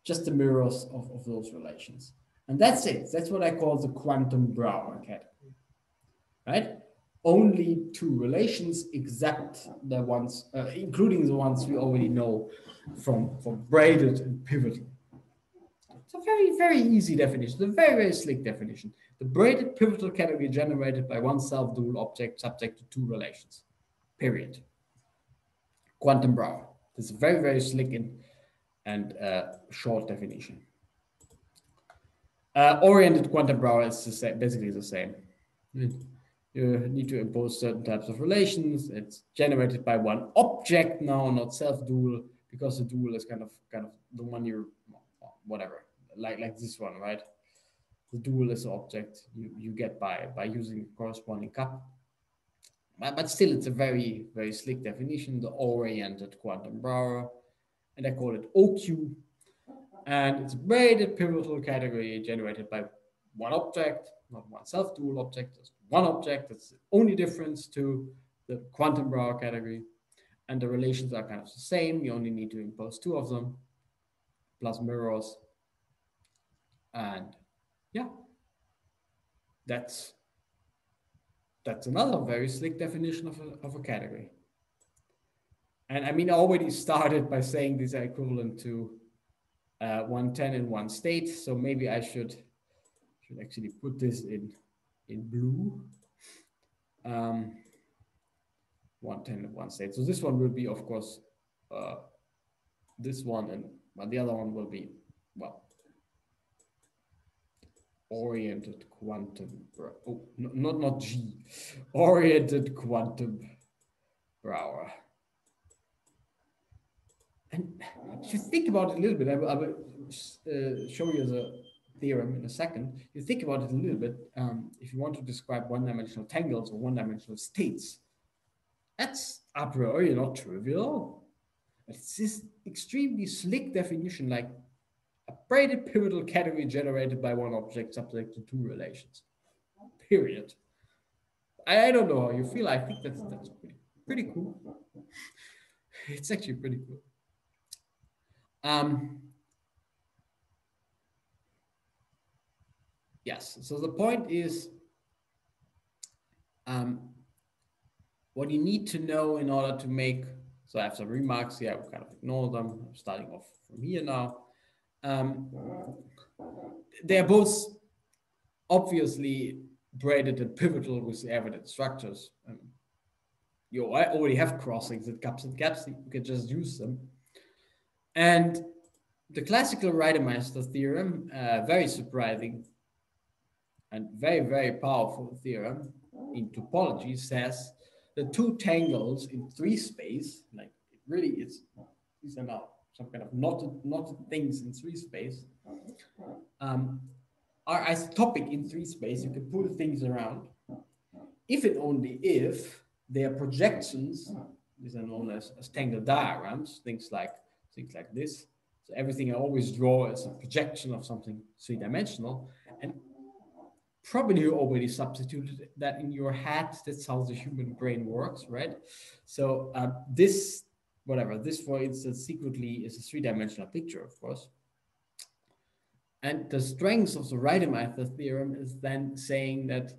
just the mirrors of those relations. And that's it. That's what I call the quantum Brouwer category, right? Only two relations, except the ones, including the ones we already know from braided and pivotal. It's a very, very easy definition, a very, very slick definition. The braided pivotal category generated by one self-dual object subject to two relations, period. Quantum Brouwer. This is a very, very slick and short definition. Oriented quantum Brouwer is basically the same. You need to impose certain types of relations. It's generated by one object now, not self-dual, because the dual is kind of the one you're, whatever, like this one, right? The dual is the object you get by using the corresponding cup. But still, it's a very, very slick definition, the oriented quantum Brouwer, and I call it OQ. And it's a braided pivotal category generated by one object, not one self-dual object, just one object. That's the only difference to the quantum Brouwer category. And the relations are kind of the same. You only need to impose two of them, plus mirrors. And yeah, that's another very slick definition of a category. And I mean, I already started by saying these are equivalent to 110 in one state. So maybe I should actually put this in blue. 110 in one state. So this one will be, of course, this one, and the other one will be, well, oriented quantum. Oh, not G. Oriented quantum Brouwer. And if you think about it a little bit, I will show you the theorem in a second. You think about it a little bit. If you want to describe one-dimensional tangles or one-dimensional states, that's a priori not trivial. It's this extremely slick definition, like a braided pivotal category generated by one object subject to two relations. Period. I don't know how you feel. I think that's pretty cool. It's actually pretty cool. Yes, so the point is what you need to know in order to make, so I have some remarks here, I will kind of ignore them. I'm starting off from here now. They're both obviously braided and pivotal with the evident structures. You already have crossings and gaps, you can just use them. And the classical Reidemeister theorem, very surprising and very, very powerful theorem in topology, says the two tangles in three space, like it really is, these are now some kind of knotted things in three space, are isotopic in three space. You can pull things around if and only if their projections, these are known as tangle diagrams, things like this. So everything I always draw is a projection of something three-dimensional, and probably you already substituted that in your head. That's how the human brain works, right? So this, for instance, secretly is a three-dimensional picture, of course. And the strength of the Reidemeister theorem is then saying that,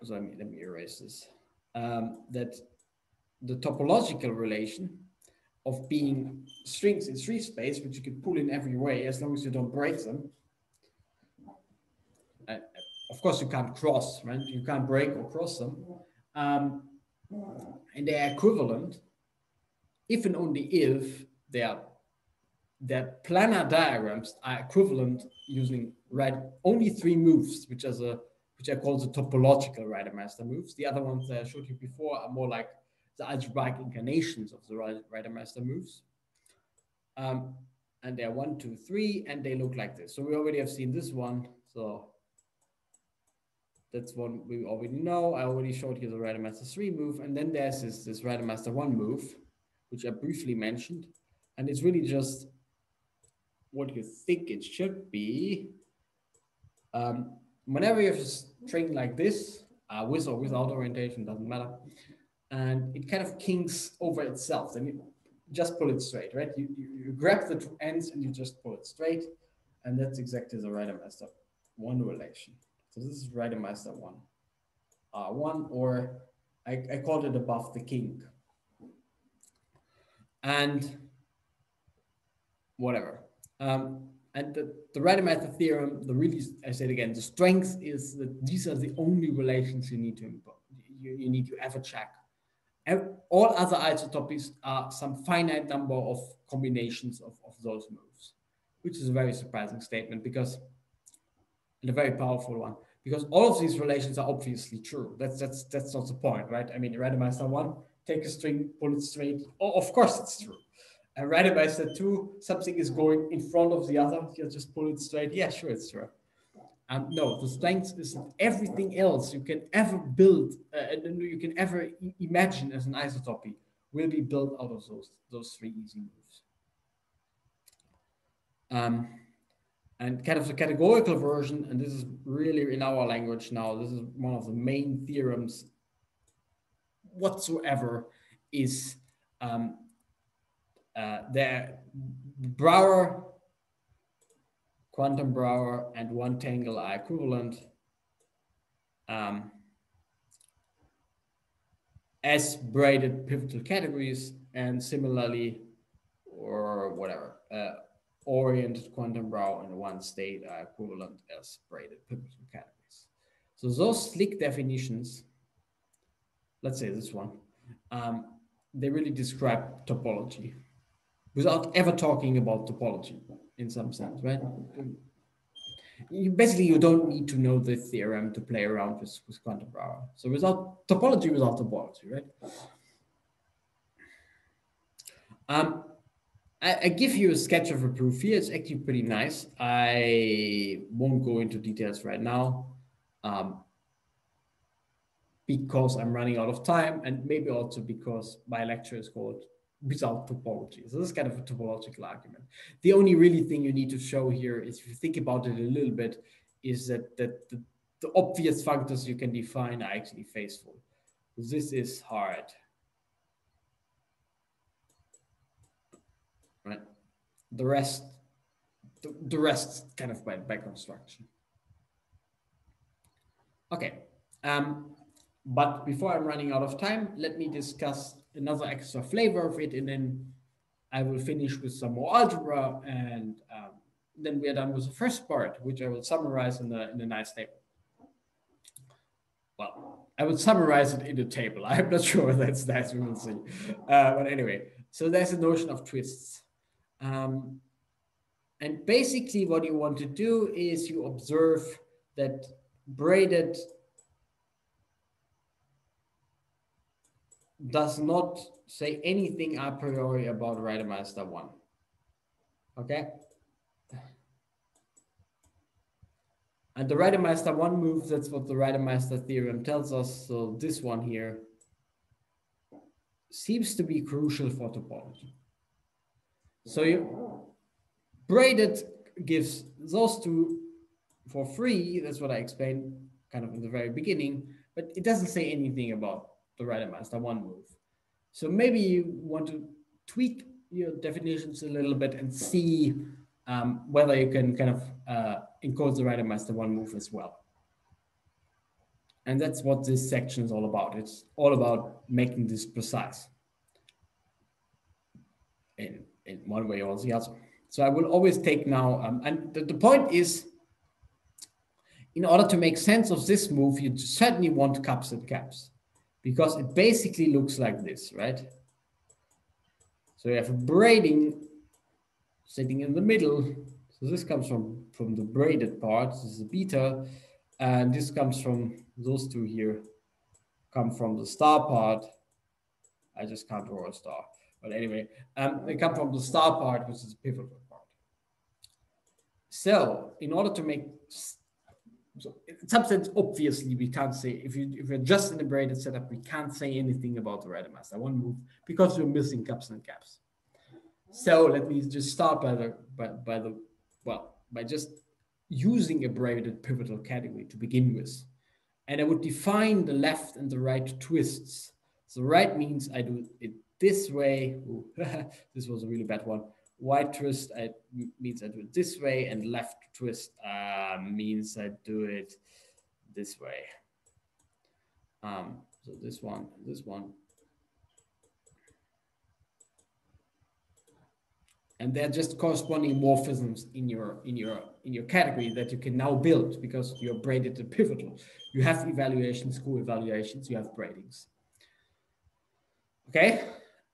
so let me erase this, that the topological relation of being strings in three space, which you can pull in every way as long as you don't break them. Of course, you can't cross, right? You can't break or cross them. And they are equivalent if and only if they are that planar diagrams are equivalent using only 3 moves, which I call the topological Reidemeister moves. The other ones that I showed you before are more like the algebraic incarnations of the Reidemeister moves. And they're 1, 2, 3, and they look like this. So we already have seen this one. So that's one we already know. I already showed you the Reidemeister 3 move, and then there's this Reidemeister 1 move, which I briefly mentioned, and it's really just what you think it should be. Whenever you have a string like this, with or without orientation, doesn't matter, and it kind of kinks over itself, then you just pull it straight, right? You grab the 2 ends and you just pull it straight, and that's exactly the Reidemeister 1 relation. So this is Reidemeister 1. 1, or I called it above the kink. And whatever. And the Reidemeister theorem, I said again, the strength is that these are the only relations you need to impose. You need to ever check. All other isotopies are some finite number of combinations of those moves, which is a very surprising statement and a very powerful one, because all of these relations are obviously true. That's not the point, right? I mean, Reidemeister 1, take a string, pull it straight. Oh, of course it's true. And Reidemeister 2, something is going in front of the other, you just pull it straight. Yeah, sure, it's true. No, the strength is that everything else you can ever build and you can ever imagine as an isotopy will be built out of those 3 easy moves. And kind of the categorical version, and this is really in our language now, this is one of the main theorems whatsoever, is the Brouwer, quantum Brouwer, and one tangle are equivalent as braided pivotal categories, and similarly, or whatever, oriented quantum Brouwer and one state are equivalent as braided pivotal categories. So those slick definitions, let's say this one, they really describe topology without ever talking about topology in some sense, right? You don't need to know the theorem to play around with quantum Brouwer. So without topology, right? I give you a sketch of a proof here. It's actually pretty nice. I won't go into details right now because I'm running out of time, and maybe also because my lecture is called Without Topology. So this is kind of a topological argument. The only really thing you need to show here is, if you think about it a little bit, is that the obvious functors you can define are actually faithful. This is hard. Right? The rest kind of by construction. Okay. But before I'm running out of time, let me discuss another extra flavor of it, and then I will finish with some more algebra, and then we are done with the first part, which I will summarize in a nice table. Well, I would summarize it in a table. I'm not sure that's nice, we will see. But anyway, so there's a notion of twists. And basically what you want to do is you observe that braided does not say anything a priori about Reidemeister 1. Okay? And the Reidemeister 1 move, that's what the Reidemeister theorem tells us. So this one here seems to be crucial for topology. So braided gives those two for free. That's what I explained kind of in the very beginning, but it doesn't say anything about the Reidemeister 1 move. So maybe you want to tweak your definitions a little bit and see whether you can kind of encode the Reidemeister 1 move as well. And that's what this section is all about. It's all about making this precise in one way or the other. So I will always take now, and the point is, in order to make sense of this move, you certainly want cups and caps, because it basically looks like this, right? So you have a braiding sitting in the middle. So this comes from the braided part. This is the beta, and this comes from those two here. Come from the star part. I just can't draw a star, but anyway, they come from the star part, which is the pivotal part. So in order to make, so in some sense, obviously we can't say, if you're just in a braided setup, we can't say anything about the Rademaster one move because we're missing cups and caps. So let me just start by just using a braided pivotal category to begin with. And I would define the left and the right twists. So right means I do it this way. Ooh, this was a really bad one. Right twist means I do it this way, and left twist means I do it this way. So this one, this one. And they're just corresponding morphisms in your category that you can now build because you're braided and pivotal. You have evaluations, co-evaluations, you have braidings. Okay,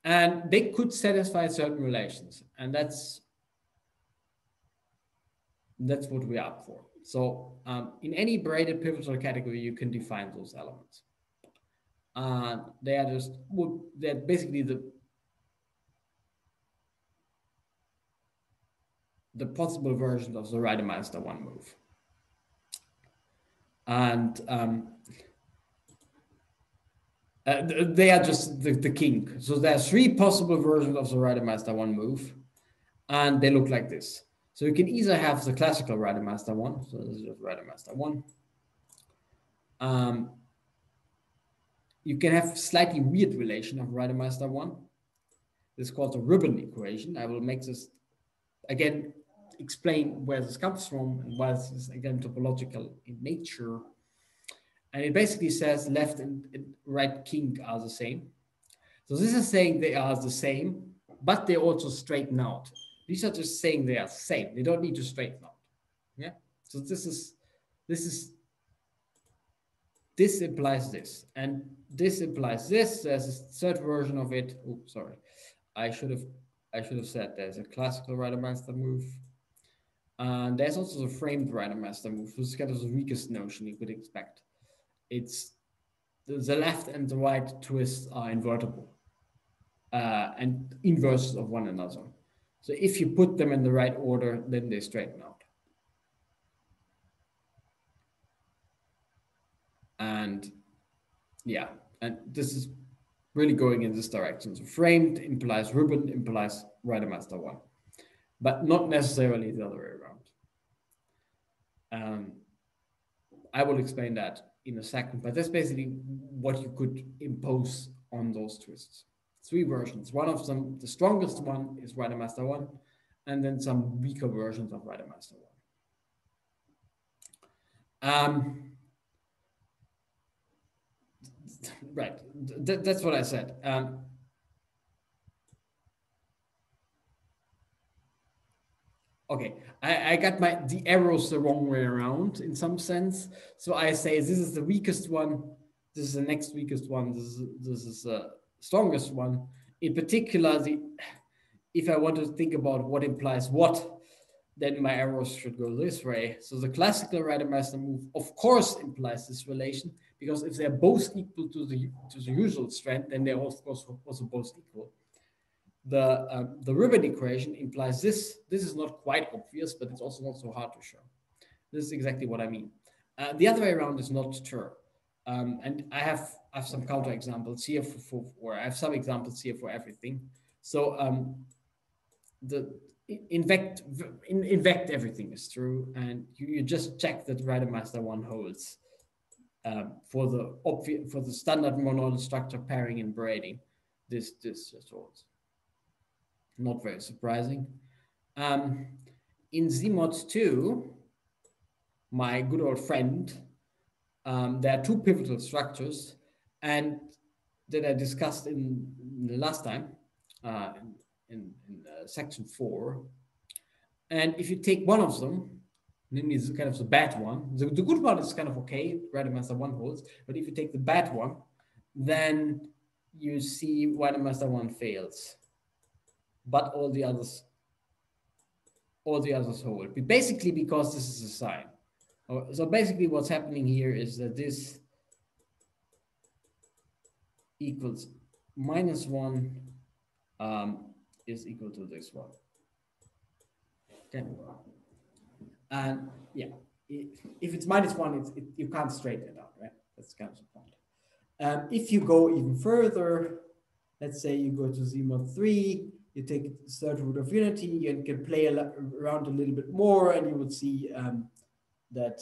and they could satisfy certain relations, and that's what we're up for. So in any braided pivotal category, you can define those elements. They're basically the possible version of the Rademaster one move. And they are just the king. So there are three possible versions of the Rademaster one move, and they look like this. So you can either have the classical Rademaster one, so this is just Rademaster one. You can have slightly weird relation of Rademaster one. This is called the ribbon equation. I will make this again, explain where this comes from and why this is again topological in nature. And it basically says left and right king are the same. So this is saying they are the same, but they also straighten out. These are just saying they are the same. They don't need to straighten out. Yeah. So this implies this, and this implies this. There's a third version of it. Oh, sorry. I should have said there's a classical Rademaster move. And there's also the framed Rademaster move, which is kind of the weakest notion you could expect. It's the left and the right twists are invertible and inverses of one another. So if you put them in the right order, then they straighten out. And yeah, and this is really going in this direction. So framed implies ribbon implies Rademaster one, but not necessarily the other way around. I will explain that in a second, but that's basically what you could impose on those twists. Three versions. One of them, the strongest one, is Rademaster one, and then some weaker versions of Rademaster one. Right, that's what I said. Okay, I got the arrows the wrong way around in some sense. So I say this is the weakest one, this is the next weakest one, this is the strongest one. In particular, if I want to think about what implies what, then my arrows should go this way. So the classical Rademaster move, of course, implies this relation, because if they're both equal to the usual strength, then they're of course also both equal. The ribbon equation implies this. This is not quite obvious, but it's also not so hard to show. This is exactly what I mean. The other way around is not true. And I have some counterexamples here or I have some examples here for everything. So in vect everything is true, and you just check that Rademaster one holds for the standard monoidal structure pairing and braiding. This just holds. Not very surprising. In ZMod 2, my good old friend, there are two pivotal structures, and that I discussed in the last time in section 4. And if you take one of them, namely it's kind of the bad one, the good one is kind of okay, Rademaster one holds, but if you take the bad one, then you see Rademaster one fails. But all the others all the others hold. Basically, because this is a sign. So basically what's happening here is that this equals -1 is equal to this one. Okay. And yeah, if it's -1, you can't straighten it out, right? That's kind of the point. If you go even further, let's say you go to Z mod 3, you take the third root of unity, you can play around a little bit more, and you would see that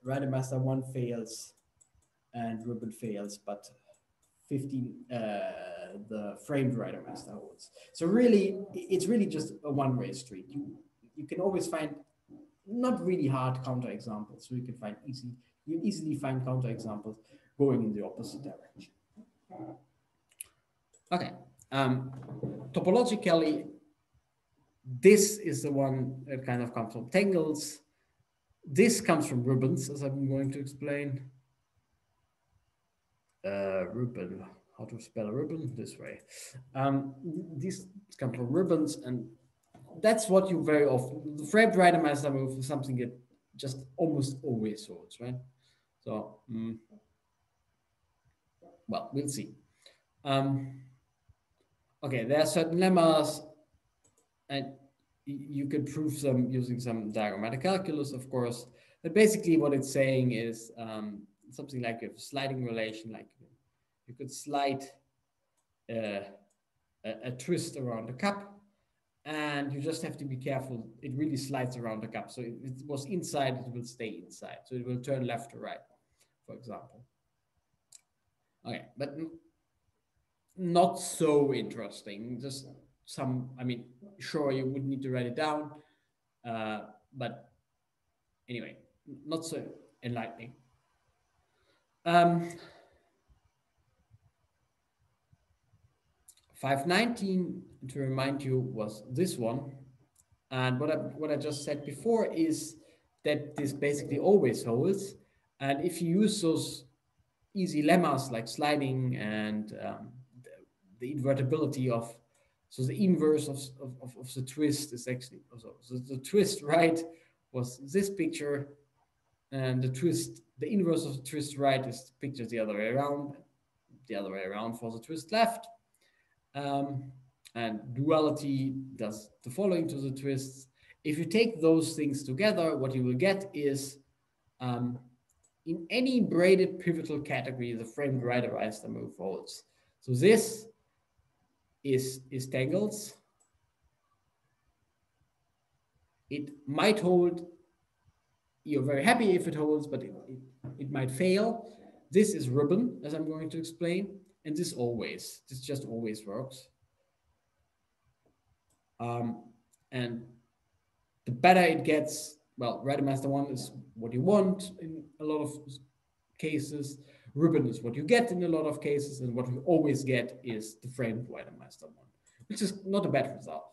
Rademaster 1 fails and Ribbon fails, but 15 the framed Rademaster holds. So really, it's really just a one-way street. You can always find not really hard counterexamples. So you can easily find counterexamples going in the opposite direction. Okay. Topologically, this is the one that kind of comes from tangles. This comes from ribbons, as I'm going to explain. Ribbon, how to spell a ribbon? This way. These come from ribbons, and that's what you very often, the framed Rademaster move is something that just almost always holds, right? So, well, we'll see. Okay, there are certain lemmas, and you can prove them using some diagrammatic calculus, of course. But basically what it's saying is something like a sliding relation, like you could slide a twist around the cup, and you just have to be careful. It really slides around the cup. So if it was inside, it will stay inside. So it will turn left to right, for example. Okay, but not so interesting. Just some, I mean, sure, you would need to write it down. But anyway, not so enlightening. 519, to remind you, was this one. And what I just said before is that this basically always holds. And if you use those easy lemmas like sliding and the invertibility of, so the inverse of the twist is actually, so the twist right was this picture, and the inverse of the twist right is the picture the other way around for the twist left. And duality does the following to the twists. If you take those things together, what you will get is in any braided pivotal category, the framed Rademaster move holds. So this is tangles. It might hold. You're very happy if it holds, but it might fail. This is ribbon, as I'm going to explain, and this just always works. And the better it gets, well, Rademaster 1 is what you want in a lot of cases. Ribbon is what you get in a lot of cases, and what we always get is the framed Rademaster 1, which is not a bad result.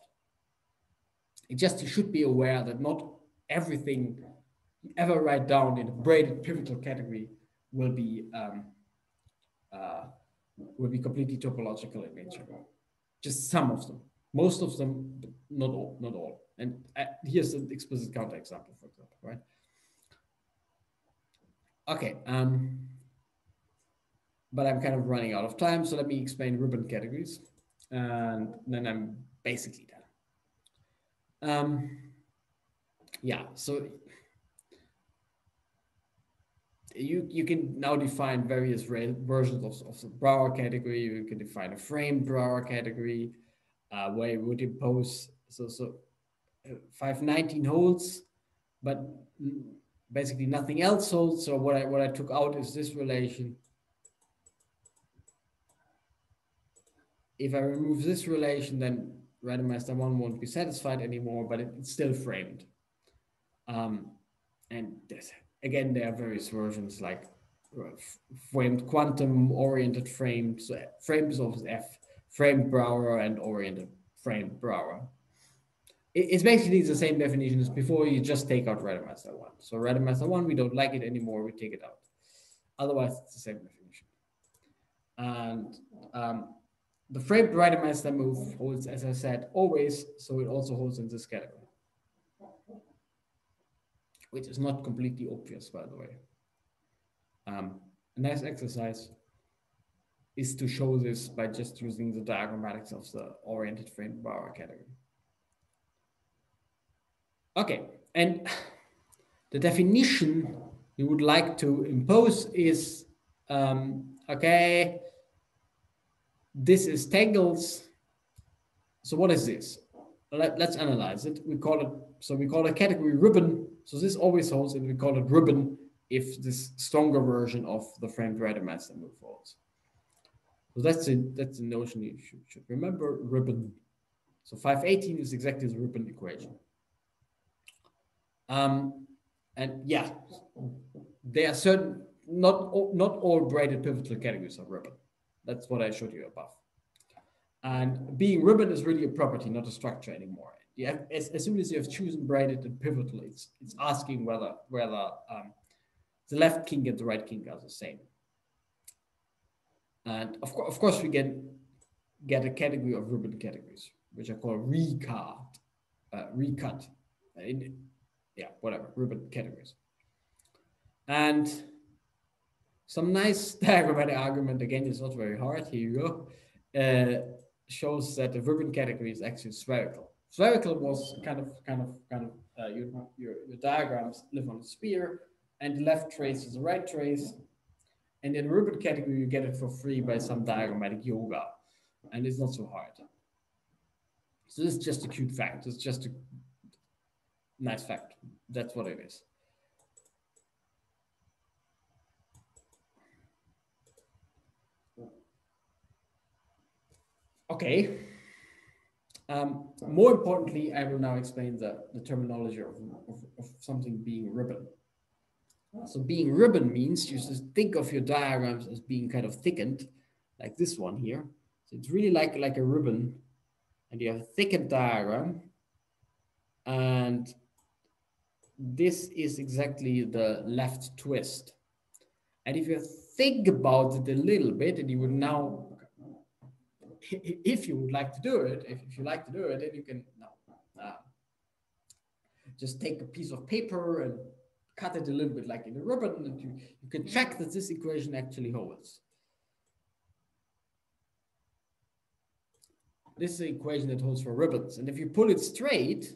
You should be aware that not everything you ever write down in a braided pivotal category will be completely topological in nature. Just some of them. Most of them, but not all. And here's an explicit counterexample, for example, right? Okay, but I'm kind of running out of time, so let me explain ribbon categories, and then I'm basically done. Yeah, so you can now define various versions of the Brouwer category. You can define a framed Brouwer category, where you would impose, so 519 holds, but basically nothing else holds. So what I took out is this relation. If I remove this relation, then Rademaster 1 won't be satisfied anymore, but it's still framed. And again, there are various versions like framed quantum, oriented framed. So framed is always F, framed Brouwer, and oriented framed Brouwer. It's basically the same definition as before. You just take out Rademaster 1. So Rademaster 1, we don't like it anymore, we take it out. Otherwise, it's the same definition. And the framed Rademaster move holds, as I said, always, so it also holds in this category. which is not completely obvious, by the way. A nice exercise is to show this by just using the diagrammatics of the oriented frame Bauer category. Okay, and the definition you would like to impose is, okay, this is tangles. So what is this? Let's analyze it. We call it category ribbon. So this always holds, and we call it ribbon if this stronger version of the framed Rademaster move holds. So that's the notion you should remember, ribbon. So 518 is exactly the ribbon equation. And yeah, there are certain, not all braided pivotal categories are ribbon. That's what I showed you above. And being ribbon is really a property, not a structure anymore. Yeah, as soon as you have chosen braided and pivotal, it's asking whether the left kink and the right kink are the same. And of course, we get a category of ribbon categories, which are called recut, ribbon categories. And some nice diagrammatic argument, again, it's not very hard. Here you go. Shows that the ribbon category is actually spherical. Spherical was your diagrams live on a sphere, and the left trace is the right trace. And in the ribbon category, you get it for free by some diagrammatic yoga, and it's not so hard. So this is just a cute fact. It's just a nice fact. That's what it is. Okay. More importantly, I will now explain the terminology of something being ribbon. So being ribbon means you just think of your diagrams as being kind of thickened, like this one here. So it's really like a ribbon, and you have a thickened diagram, and this is exactly the left twist. And if you think about it a little bit, and you would now, if you would like to do it, if you like to do it, then you can just take a piece of paper and cut it a little bit like in a ribbon, and you can check that this equation actually holds. This is the equation that holds for ribbons. And if you pull it straight,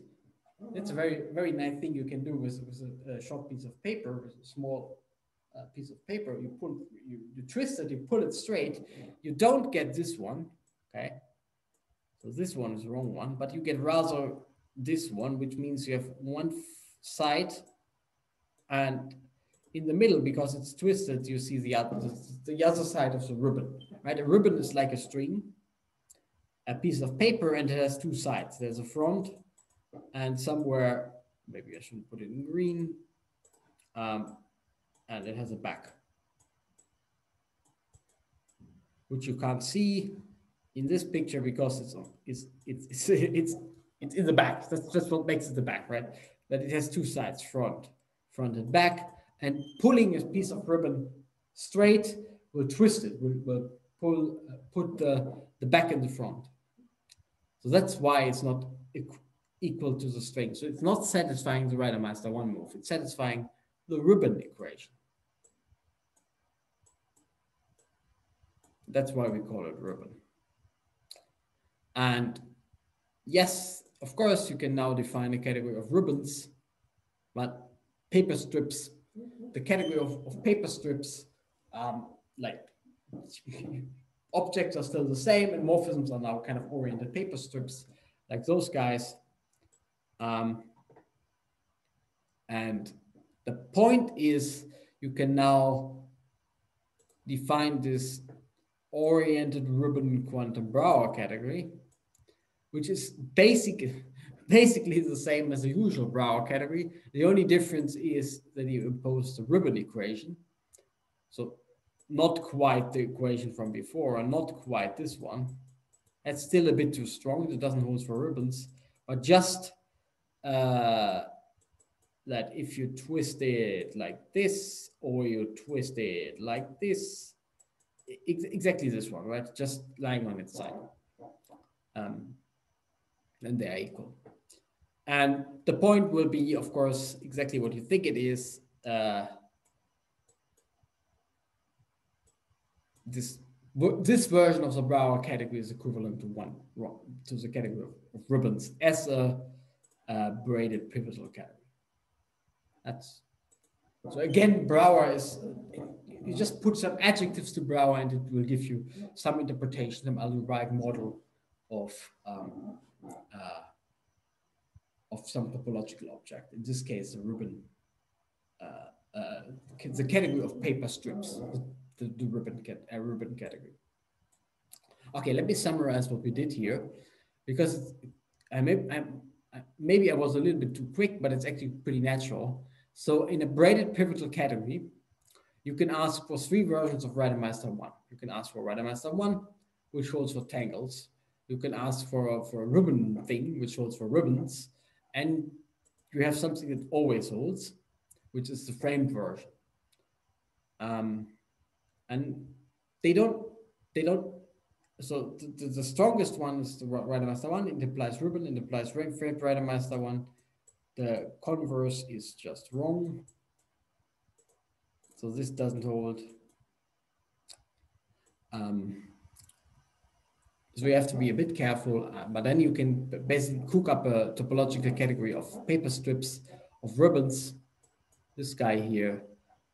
that's a very, very nice thing you can do with a short piece of paper, with a small piece of paper. You twist it, you pull it straight. You don't get this one, okay? So this one is the wrong one, but you get rather this one, which means you have one side, and in the middle, because it's twisted, you see the other side of the ribbon, right? A ribbon is like a string, a piece of paper, and it has two sides. There's a front, and somewhere, maybe I should put it in green, and it has a back, which you can't see in this picture because it's in the back. That's what makes it the back, right? That it has two sides, front and back, and pulling a piece of ribbon straight will twist it, will put the back in the front. So that's why it's not equal to the string. So it's not satisfying the Rademaster 1 move. It's satisfying the ribbon equation. That's why we call it ribbon. And yes, of course, you can now define a category of ribbons, but paper strips, the category of paper strips, like objects are still the same, and morphisms are now kind of oriented paper strips, like those guys. And the point is, you can now define this oriented ribbon quantum Brouwer category, which is basically the same as the usual Brouwer category. The only difference is that you impose the ribbon equation. So not quite the equation from before, and not quite this one. That's still a bit too strong. It doesn't hold for ribbons, but just that if you twist it like this, or you twist it like this, exactly this one, right? Just lying on its side. And they are equal. And the point will be, of course, exactly what you think it is. This version of the Brouwer category is equivalent to to the category of ribbons as a braided pivotal category. That's so again, Brouwer is you just put some adjectives to Brouwer and it will give you some interpretation, some algebraic model of some topological object. In this case, a ribbon, the category of paper strips, the ribbon category. Okay, let me summarize what we did here, because maybe I was a little bit too quick, but it's actually pretty natural. So in a braided pivotal category, you can ask for 3 versions of Reidemeister 1. You can ask for Reidemeister 1, which holds for tangles. You can ask for a ribbon thing, which holds for ribbons. And you have something that always holds, which is the framed version. And they don't, so the strongest one is the Reidemeister 1. It implies ribbon, it implies framed Reidemeister 1. The converse is just wrong. So this doesn't hold. So you have to be a bit careful, but then you can basically cook up a topological category of paper strips, of ribbons, this guy here,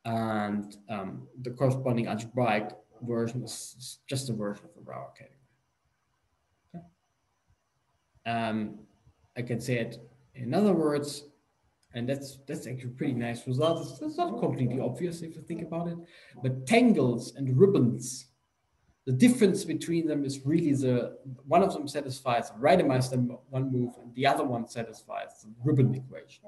and the corresponding algebraic version is just a version of the Brouwer category. Okay. I can say it in other words, and that's actually a pretty nice result. It's not completely obvious if you think about it, but tangles and ribbons, the difference between them is really one of them satisfies the Reidemeister 1 move, and the other one satisfies the ribbon equation.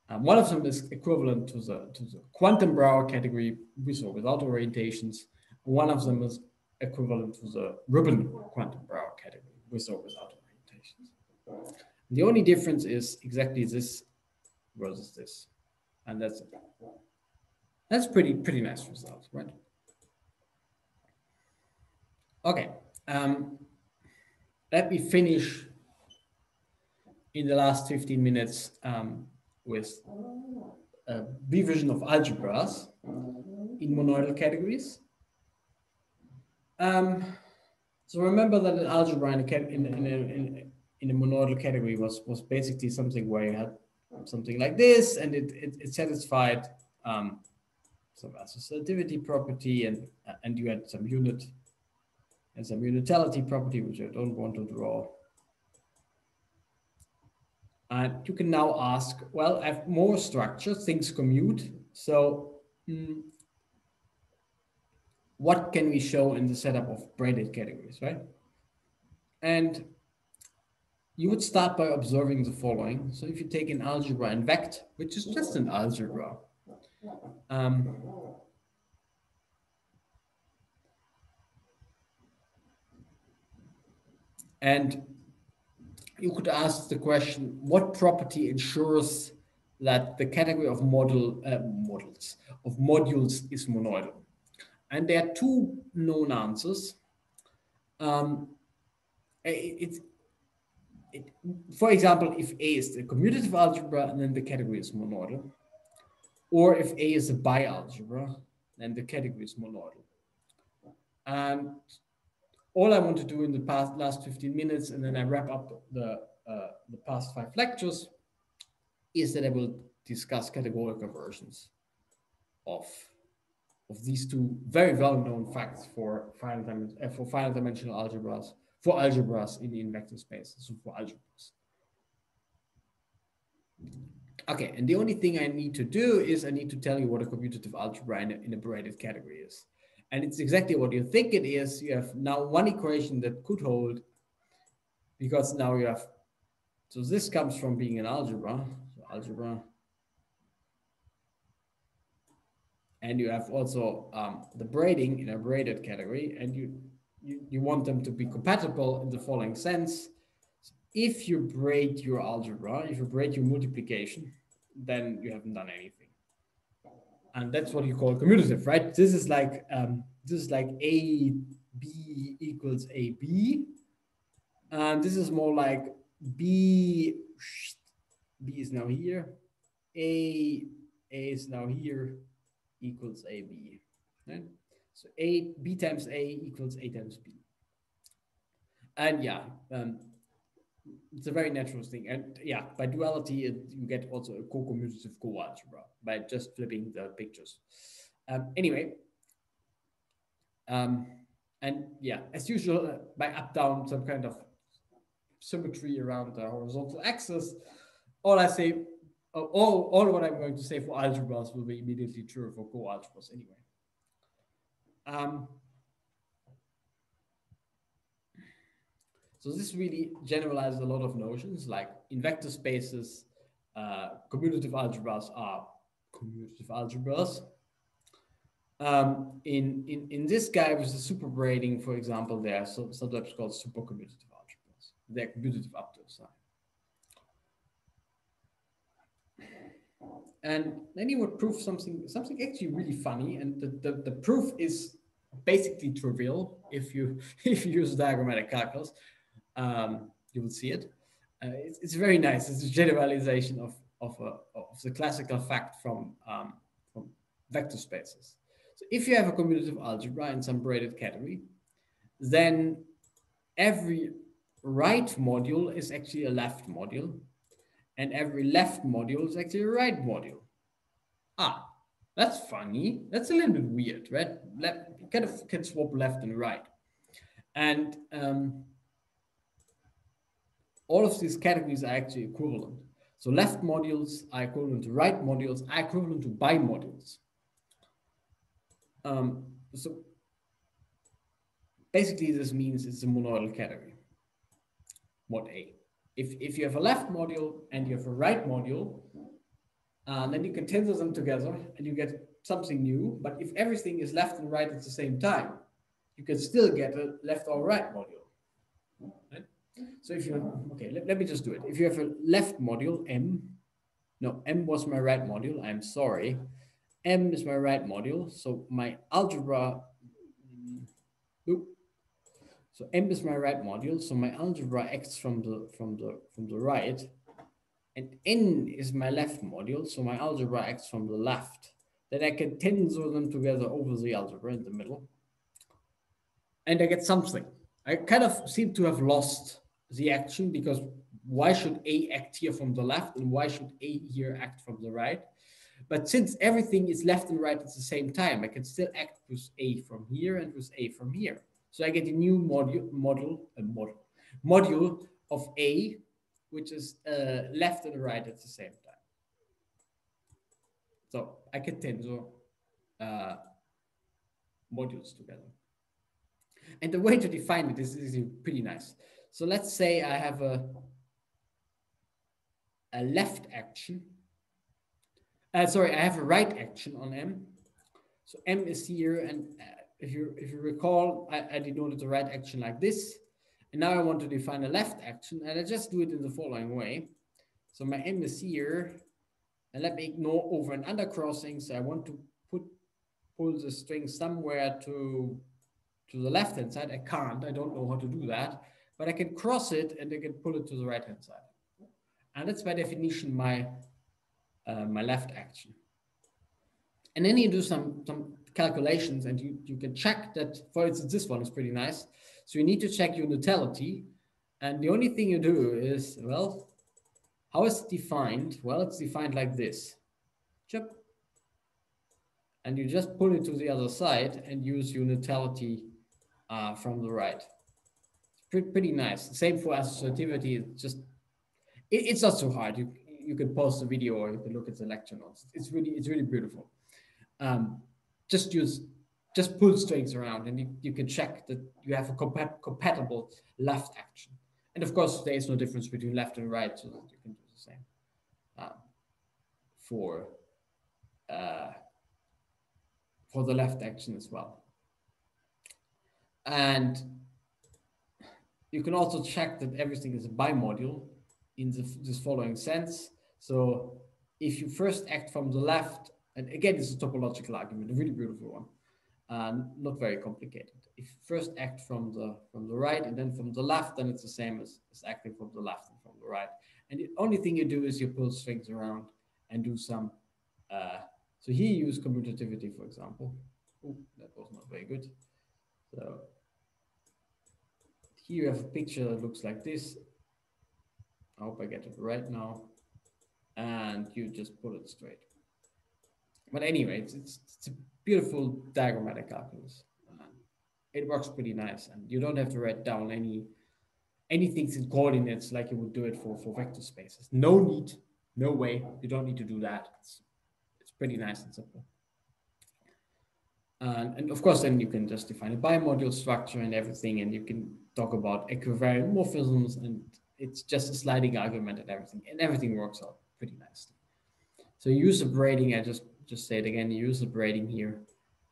One of them is equivalent to the quantum Brouwer category with or without orientations. One of them is equivalent to the ribbon quantum Brouwer category with or without orientations. The only difference is exactly this versus this, and that's it. That's pretty nice result, right? Okay, let me finish in the last 15 minutes with a revision of algebras in monoidal categories. So remember that an algebra in a monoidal category was basically something where you had something like this, and it satisfied some associativity property, and you had some unit and some unitality property, which I don't want to draw. And you can now ask, well, I have more structure, things commute. So what can we show in the setup of braided categories, right? And you would start by observing the following. So if you take an algebra in vect, which is just an algebra, and you could ask the question, what property ensures that the category of modules is monoidal? And there are 2 known answers. For example, if A is the commutative algebra, and then the category is monoidal. Or if A is a bi-algebra, then the category is monoidal. And all I want to do in the last 15 minutes, and then I wrap up the past 5 lectures, is that I will discuss categorical versions of these 2 very well-known facts for final dimensional algebras, for algebras in vector space, so for algebras. Okay, and the only thing I need to do is I need to tell you what a commutative algebra in a braided category is. And it's exactly what you think it is. You have now one equation that could hold, because now you have, so this comes from being an algebra, so algebra. And you have also the braiding in a braided category, and you want them to be compatible in the following sense. If you braid your algebra, if you braid your multiplication, then you haven't done anything. And that's what you call commutative, right? This is like AB equals AB. And this is more like B B is now here, A is now here, equals AB, right? So B times A equals A times B. And yeah, it's a very natural thing. And yeah, by duality, you get also a co-commutative co-algebra by just flipping the pictures. Anyway, and yeah, as usual, by up-down, some kind of symmetry around the horizontal axis, all I say, all what I'm going to say for algebras will be immediately true for co-algebras anyway. So this really generalizes a lot of notions, like in vector spaces, commutative algebras are commutative algebras. In this guy with the super braiding, for example, there are sometimes called supercommutative algebras. They're commutative up to a sign. And then he would prove something actually really funny, and the proof is basically trivial if you use diagrammatic calculus. You will see it. It's very nice. It's a generalization of the classical fact from vector spaces. So if you have a commutative algebra in some braided category, then every right module is actually a left module, and every left module is actually a right module. Ah, that's funny. That's a little bit weird, right? You kind of can swap left and right. And all of these categories are actually equivalent. So left modules are equivalent to right modules, are equivalent to bimodules. So basically, this means it's a monoidal category, mod A. If you have a left module and you have a right module, then you can tensor them together and you get something new. But if everything is left and right at the same time, you can still get a left or right module. Right? So if you, okay, let me just do it. If you have a left module, M was my right module, I'm sorry. M is my right module, so my algebra, so M is my right module, so my algebra acts from the right, and N is my left module, so my algebra acts from the left. Then I can tensor them together over the algebra in the middle, and I get something. I kind of seem to have lost the action, because why should A act here from the left and why should A here act from the right? But since everything is left and right at the same time, I can still act with A from here and with A from here. So I get a new module of A, which is left and right at the same time. So I can tensor modules together. And the way to define it is pretty nice. So let's say I have a left action. I have a right action on M. So M is here, and if you recall, I denoted the right action like this. And now I want to define a left action, and I just do it in the following way. So my M is here, and let me ignore over and under crossing. So I want to pull the string somewhere to the left-hand side. I can't, I don't know how to do that, but I can cross it and I can pull it to the right-hand side. And that's by definition my left action. And then you do some calculations, and you can check that, for instance, this one is pretty nice. So you need to check unitality. And the only thing you do is, well, how is it defined? Well, it's defined like this. And you just pull it to the other side and use unitality from the right. It's pretty nice. Same for associativity. It's not so hard. You can pause the video or you can look at the lecture notes. It's really beautiful. Just pull strings around, and you can check that you have a compatible left action. And of course, there is no difference between left and right, so that you can do the same for the left action as well. And you can also check that everything is a bimodule in this following sense. So if you first act from the left, and again, it's a topological argument, a really beautiful one, not very complicated. If you first act from the right and then from the left, then it's the same as acting from the left and from the right. And the only thing you do is you pull strings around and do some. So here you use commutativity, for example. Oh, that was not very good. So here you have a picture that looks like this. I hope I get it right now. And you just pull it straight. But anyway, it's a beautiful diagrammatic calculus. It works pretty nice, and you don't have to write down anything in coordinates like you would do it for vector spaces. No need, no way. You don't need to do that. It's pretty nice and simple. And of course, then you can just define a bimodule structure and everything, and you can talk about equivariant morphisms, and it's just a sliding argument and everything works out pretty nicely. So you use the braiding. I just say it again. You use the braiding here,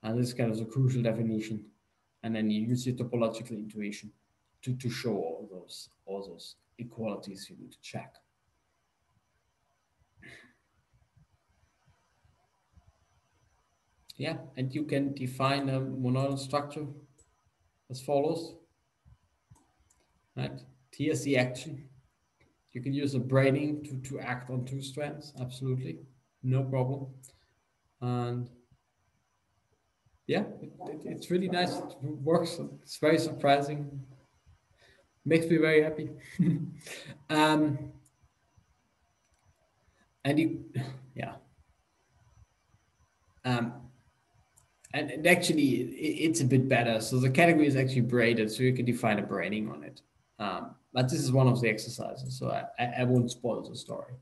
and this is kind of the crucial definition, and then you use your topological intuition to show all those equalities you need to check. Yeah, and you can define a monodal structure as follows. Right, here's the action. You can use a braiding to act on two strands, absolutely, no problem. And yeah, it's really nice. It works. It's very surprising. Makes me very happy. And you, yeah. And actually, it's a bit better. So the category is actually braided, so you can define a braiding on it. But this is one of the exercises, so I won't spoil the story.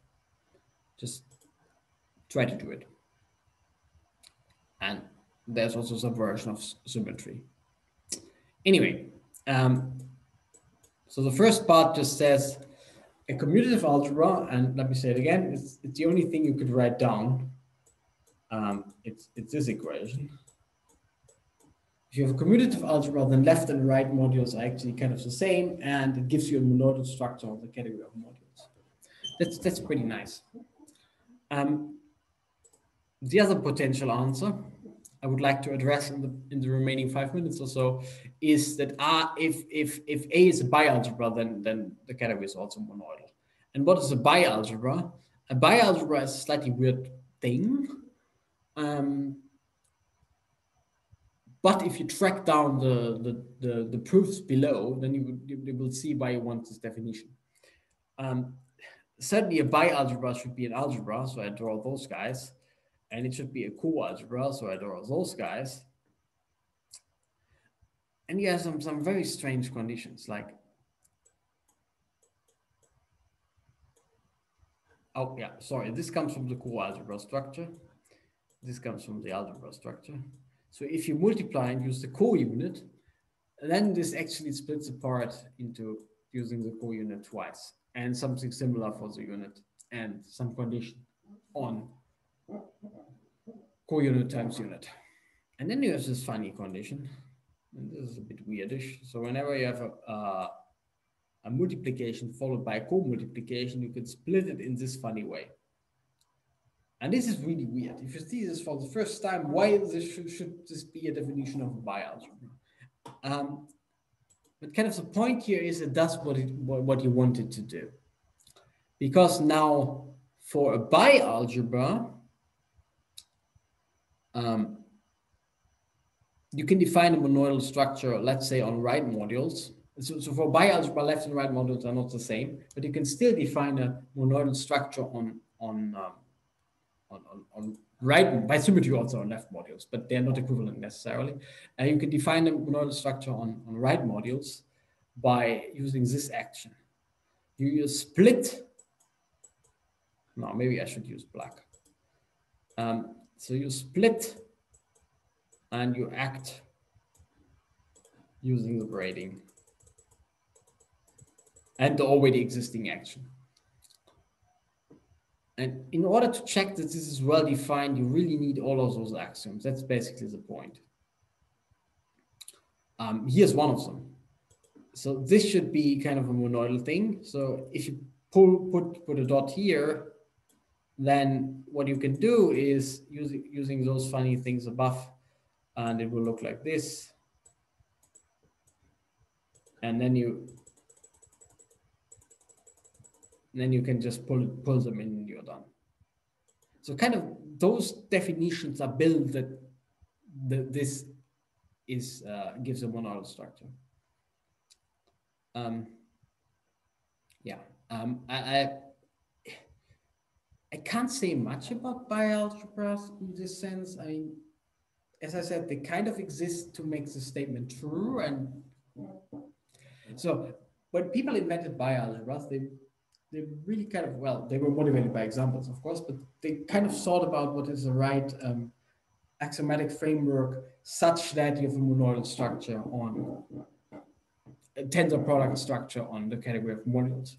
Just try to do it. And there's also some version of symmetry. Anyway, so the first part just says a commutative algebra, and let me say it again, it's the only thing you could write down. It's this equation. If you have a commutative algebra, then left and right modules are actually kind of the same, and it gives you a monodal structure of the category of modules. That's pretty nice. The other potential answer I would like to address in the remaining 5 minutes or so is that if A is a bialgebra, then the category is also monoidal. And what is a bialgebra? A bialgebra is a slightly weird thing. But if you track down the proofs below, then you will see why you want this definition. Certainly a bialgebra should be an algebra, so I draw those guys. And it should be a coalgebra, so I draw those guys. And you have some very strange conditions, like, oh yeah, sorry, this comes from the coalgebra structure. This comes from the algebra structure. So if you multiply and use the co-unit, then this actually splits apart into using the co-unit twice, and something similar for the unit, and some condition on co-unit times unit. And then you have this funny condition, and this is a bit weirdish. So whenever you have a multiplication followed by a co-multiplication, you can split it in this funny way. And this is really weird. If you see this for the first time, why should this be a definition of a bialgebra? But kind of the point here is it does what you want it to do. Because now for a bialgebra, you can define a monoidal structure, let's say on right modules. So for bialgebra, left and right modules are not the same, but you can still define a monoidal structure on right, by symmetry also on left modules, but they're not equivalent necessarily. And you can define a monoidal structure on right modules by using this action. You use split. No, maybe I should use black. So you split and you act using the braiding and the already existing action. And in order to check that this is well defined, you really need all of those axioms. That's basically the point. Here's one of them. So this should be kind of a monoidal thing. So if you put a dot here, then what you can do is using those funny things above, and it will look like this. And then you And then you can just pull them in and you're done. So kind of those definitions are built that this is gives a monodal structure. Yeah, I can't say much about bialgebras in this sense. I mean, as I said, they kind of exist to make the statement true. And so when people invented bialgebras, they really kind of, well, they were motivated by examples, of course, but they kind of thought about what is the right axiomatic framework such that you have a monodal structure on a tensor product structure on the category of modules.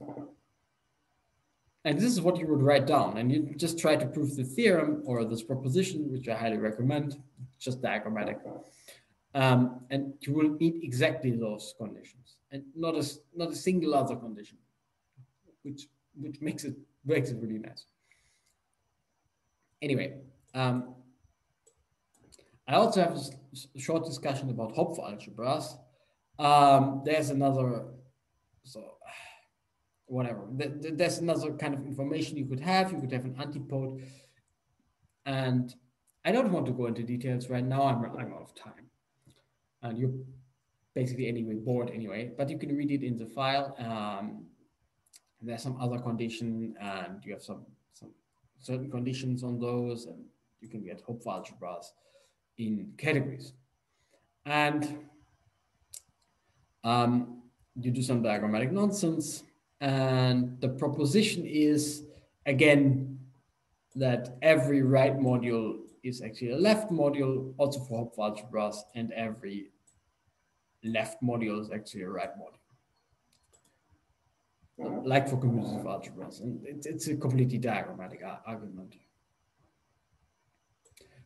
And this is what you would write down. And you just try to prove the theorem or this proposition, which I highly recommend, just diagrammatic. And you will meet exactly those conditions and not a single other condition, which makes it really nice. Anyway, I also have a short discussion about Hopf algebras. There's another, so whatever. There's another kind of information you could have. You could have an antipode, and I don't want to go into details right now. I'm out of time, and you're basically anyway bored anyway. But you can read it in the file. There's some other condition, and you have some certain conditions on those, and you can get Hopf algebras in categories. And you do some diagrammatic nonsense. And the proposition is, again, that every right module is actually a left module, also for Hopf algebras, and every left module is actually a right module, like for commutative algebras. And it's a completely diagrammatic argument.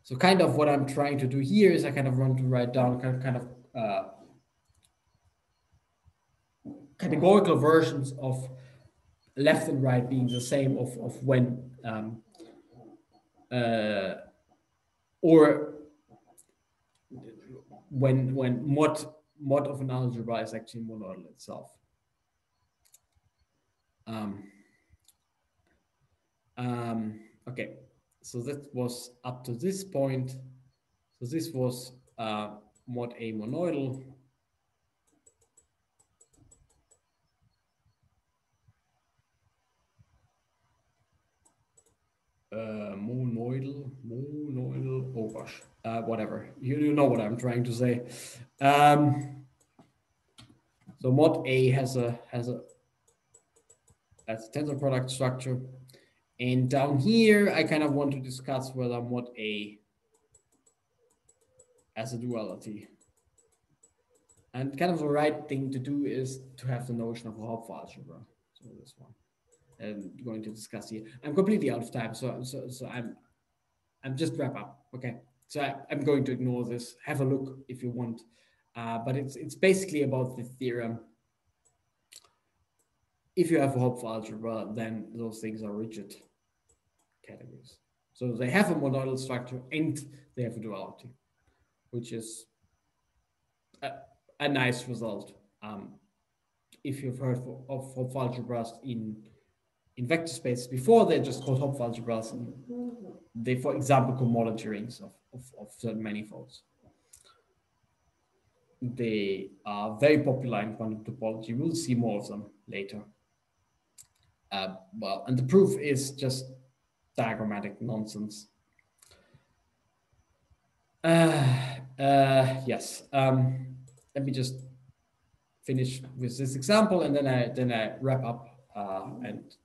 So kind of what I'm trying to do here is I kind of want to write down kind of categorical versions of left and right being the same of when or when mod of an algebra is actually monodal itself. Okay, so that was up to this point. So this was mod A monoidal. Monoidal, oh gosh, whatever, you know what I'm trying to say. So mod A has a tensor product structure, and down here I kind of want to discuss whether mod A has a duality. And kind of the right thing to do is to have the notion of a Hopf algebra. So this one I'm going to discuss here. I'm completely out of time, so I'm just wrap up. Okay, so I'm going to ignore this. Have a look if you want, but it's basically about the theorem. If you have a Hopf algebra, then those things are rigid categories. So they have a monodal structure and they have a duality, which is a nice result. If you've heard of Hopf algebras in vector spaces before, they're just called Hopf algebras. And they, for example, cohomology rings of certain manifolds. They are very popular in quantum topology. We'll see more of them later. Well, and the proof is just diagrammatic nonsense. Yes. Let me just finish with this example, and then I wrap up and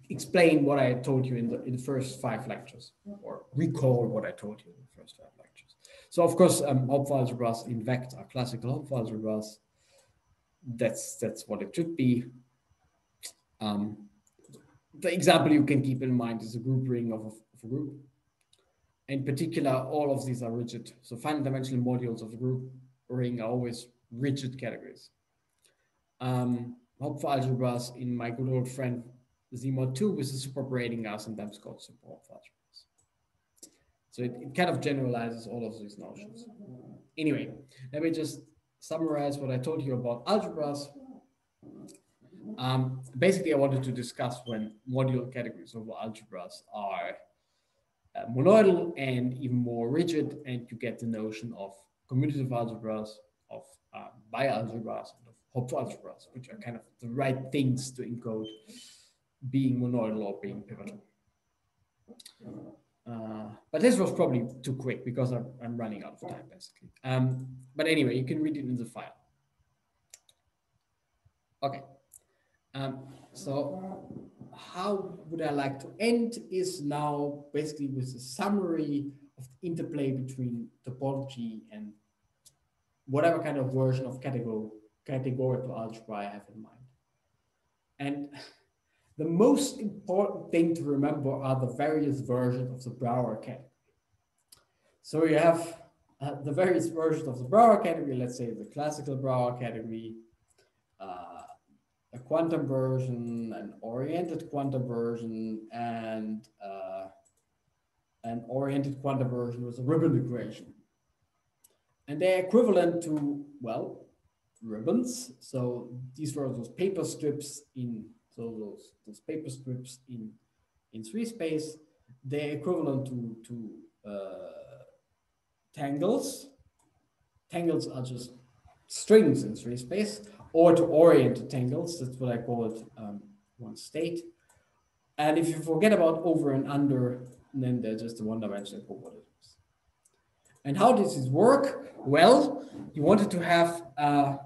explain what I told you in the first 5 lectures, or recall what I told you in the first 5 lectures. So of course, Hopf algebras in vect are classical Hopf algebras. That's what it should be. The example you can keep in mind is a group ring of a group. In particular, all of these are rigid. So finite dimensional modules of a group ring are always rigid categories. Hopf algebras in my good old friend Z-mod 2 with the super braiding are sometimes called super Hopf algebras. So it kind of generalizes all of these notions. Anyway, let me just summarize what I told you about algebras. Basically, I wanted to discuss when modular categories of algebras are monoidal and even more rigid, and you get the notion of commutative algebras, of bialgebras, and of Hopf algebras, which are kind of the right things to encode being monoidal or being pivotal. But this was probably too quick because I'm running out of time, basically. But anyway, you can read it in the file. Okay. So how would I like to end is now basically with a summary of the interplay between topology and whatever kind of version of categorical algebra I have in mind. And the most important thing to remember are the various versions of the Brouwer category. So you have the various versions of the Brouwer category, let's say the classical Brouwer category, a quantum version, an oriented quantum version, and an oriented quantum version with a ribbon equation. And they're equivalent to, well, ribbons. So these were those paper strips in, so those paper strips in 3 space. They're equivalent to tangles. Tangles are just strings in 3 space, or to oriented tangles. That's what I call it, one state. And if you forget about over and under, then they're just a one-dimensional coordinates. And how does this work? Well, you wanted to have a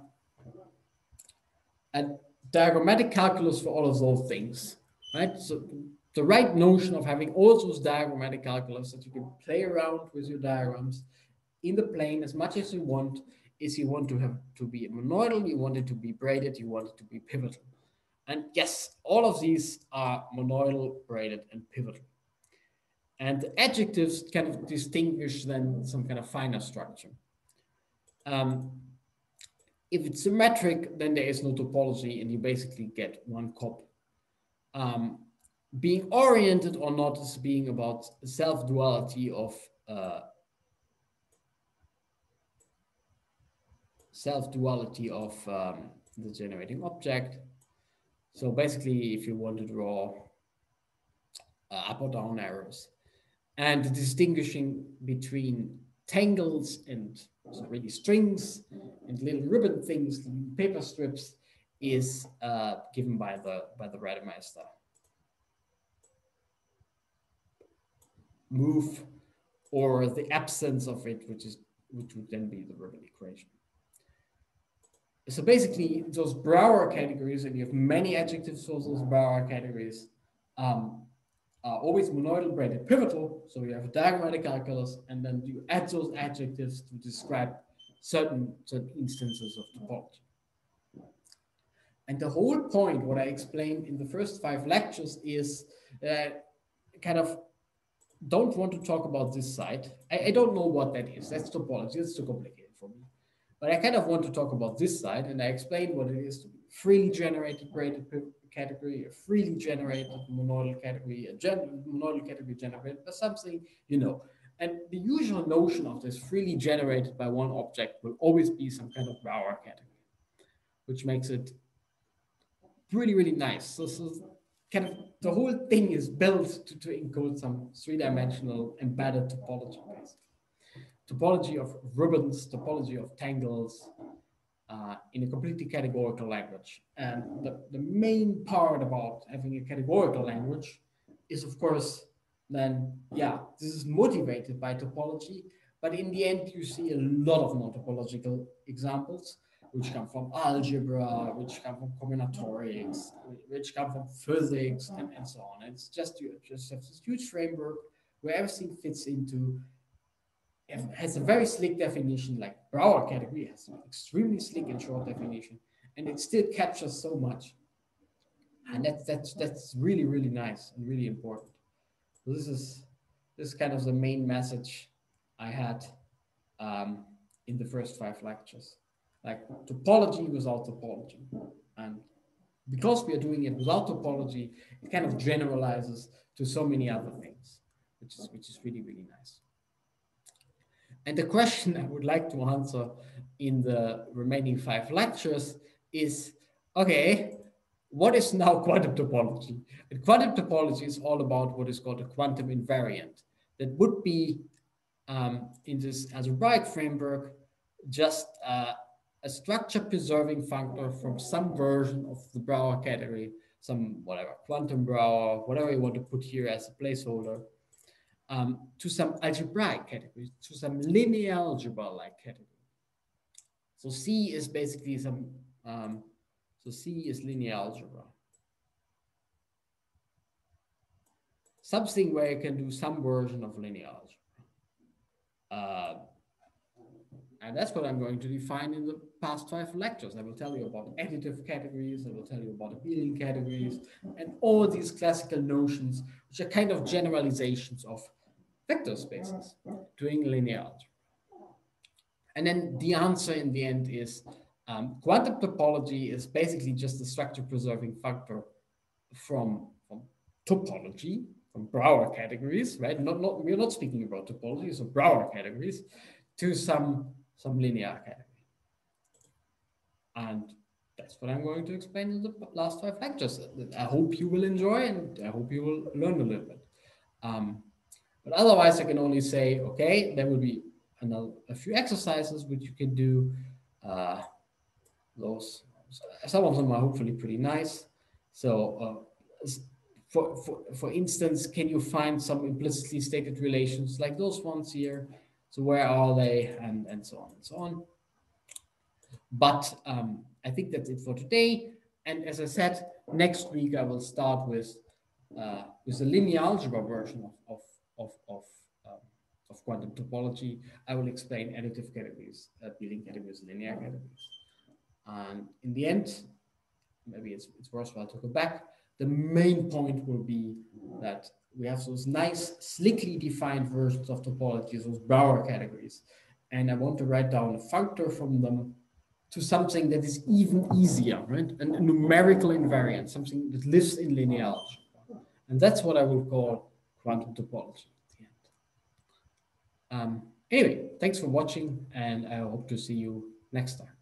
diagrammatic calculus for all of those things, right? So the right notion of having all those diagrammatic calculus that you can play around with your diagrams in the plane as much as you want is you want to have to be monoidal, you want it to be braided, you want it to be pivotal. And yes, all of these are monoidal, braided, and pivotal. And the adjectives kind of distinguish then some kind of finer structure. If it's symmetric, then there is no topology and you basically get one cop. Being oriented or not is being about self-duality of the generating object. So basically, if you want to draw up or down arrows, and the distinguishing between tangles and so really strings and little ribbon things, paper strips, is given by the Rademeister move, or the absence of it, which would then be the ribbon equation. So basically, those Brouwer categories, and you have many adjectives for those Brouwer categories, are always monoidal, braided, pivotal. So you have a diagrammatic calculus, and then you add those adjectives to describe certain instances of topology. And the whole point, what I explained in the first 5 lectures, is kind of don't want to talk about this side. I don't know what that is. That's topology. It's too complicated for me. But I kind of want to talk about this side, and I explained what it is to be freely generated braided category, a freely generated monoidal category, a monoidal category generated by something, you know. And the usual notion of this freely generated by one object will always be some kind of Brouwer category, which makes it really, really nice. So kind of the whole thing is built to encode some 3-dimensional embedded topology, basically. Topology of ribbons, topology of tangles, in a completely categorical language. And the main part about having a categorical language is, of course, then, yeah, this is motivated by topology, but in the end, you see a lot of non-topological examples, which come from algebra, which come from combinatorics, which come from physics, and so on. It's just, you just have this huge framework where everything fits into. It has a very slick definition, like Brouwer category has an extremely slick and short definition, and it still captures so much. And that's really, really nice and really important. So this is kind of the main message I had in the first 5 lectures. Like topology without topology. And because we are doing it without topology, it kind of generalizes to so many other things, which is really, really nice. And the question I would like to answer in the remaining 5 lectures is, okay, what is now quantum topology? And quantum topology is all about what is called a quantum invariant. That would be, in this algebraic framework, just a structure preserving functor from some version of the Brouwer category, some whatever, quantum Brouwer, whatever you want to put here as a placeholder, to some algebraic category, to some linear algebra-like category. So C is basically some, so C is linear algebra. Something where you can do some version of linear algebra. And that's what I'm going to define in the past 5 lectures. I will tell you about additive categories, I will tell you about appealing categories, and all these classical notions, which are kind of generalizations of vector spaces doing linear algebra. And then the answer in the end is quantum topology is basically just a structure preserving factor from topology, from Brouwer categories, right? We're not speaking about topology, so Brouwer categories, to some linear category. And that's what I'm going to explain in the last 5 lectures. I hope you will enjoy, and I hope you will learn a little bit. But otherwise, I can only say, okay, there will be a few exercises which you can do. Some of them are hopefully pretty nice. So for instance, can you find some implicitly stated relations like those ones here? So where are they, and so on and so on. But I think that's it for today. And as I said, next week I will start with the linear algebra version of quantum topology. I will explain additive categories, appealing categories, linear categories. And in the end, maybe it's worthwhile to go back. The main point will be that we have those nice, slickly defined versions of topologies, those Brouwer categories. And I want to write down a functor from them to something that is even easier, right? A numerical invariant, something that lives in linear algebra. And that's what I will call quantum topology at the end. Anyway, thanks for watching, and I hope to see you next time.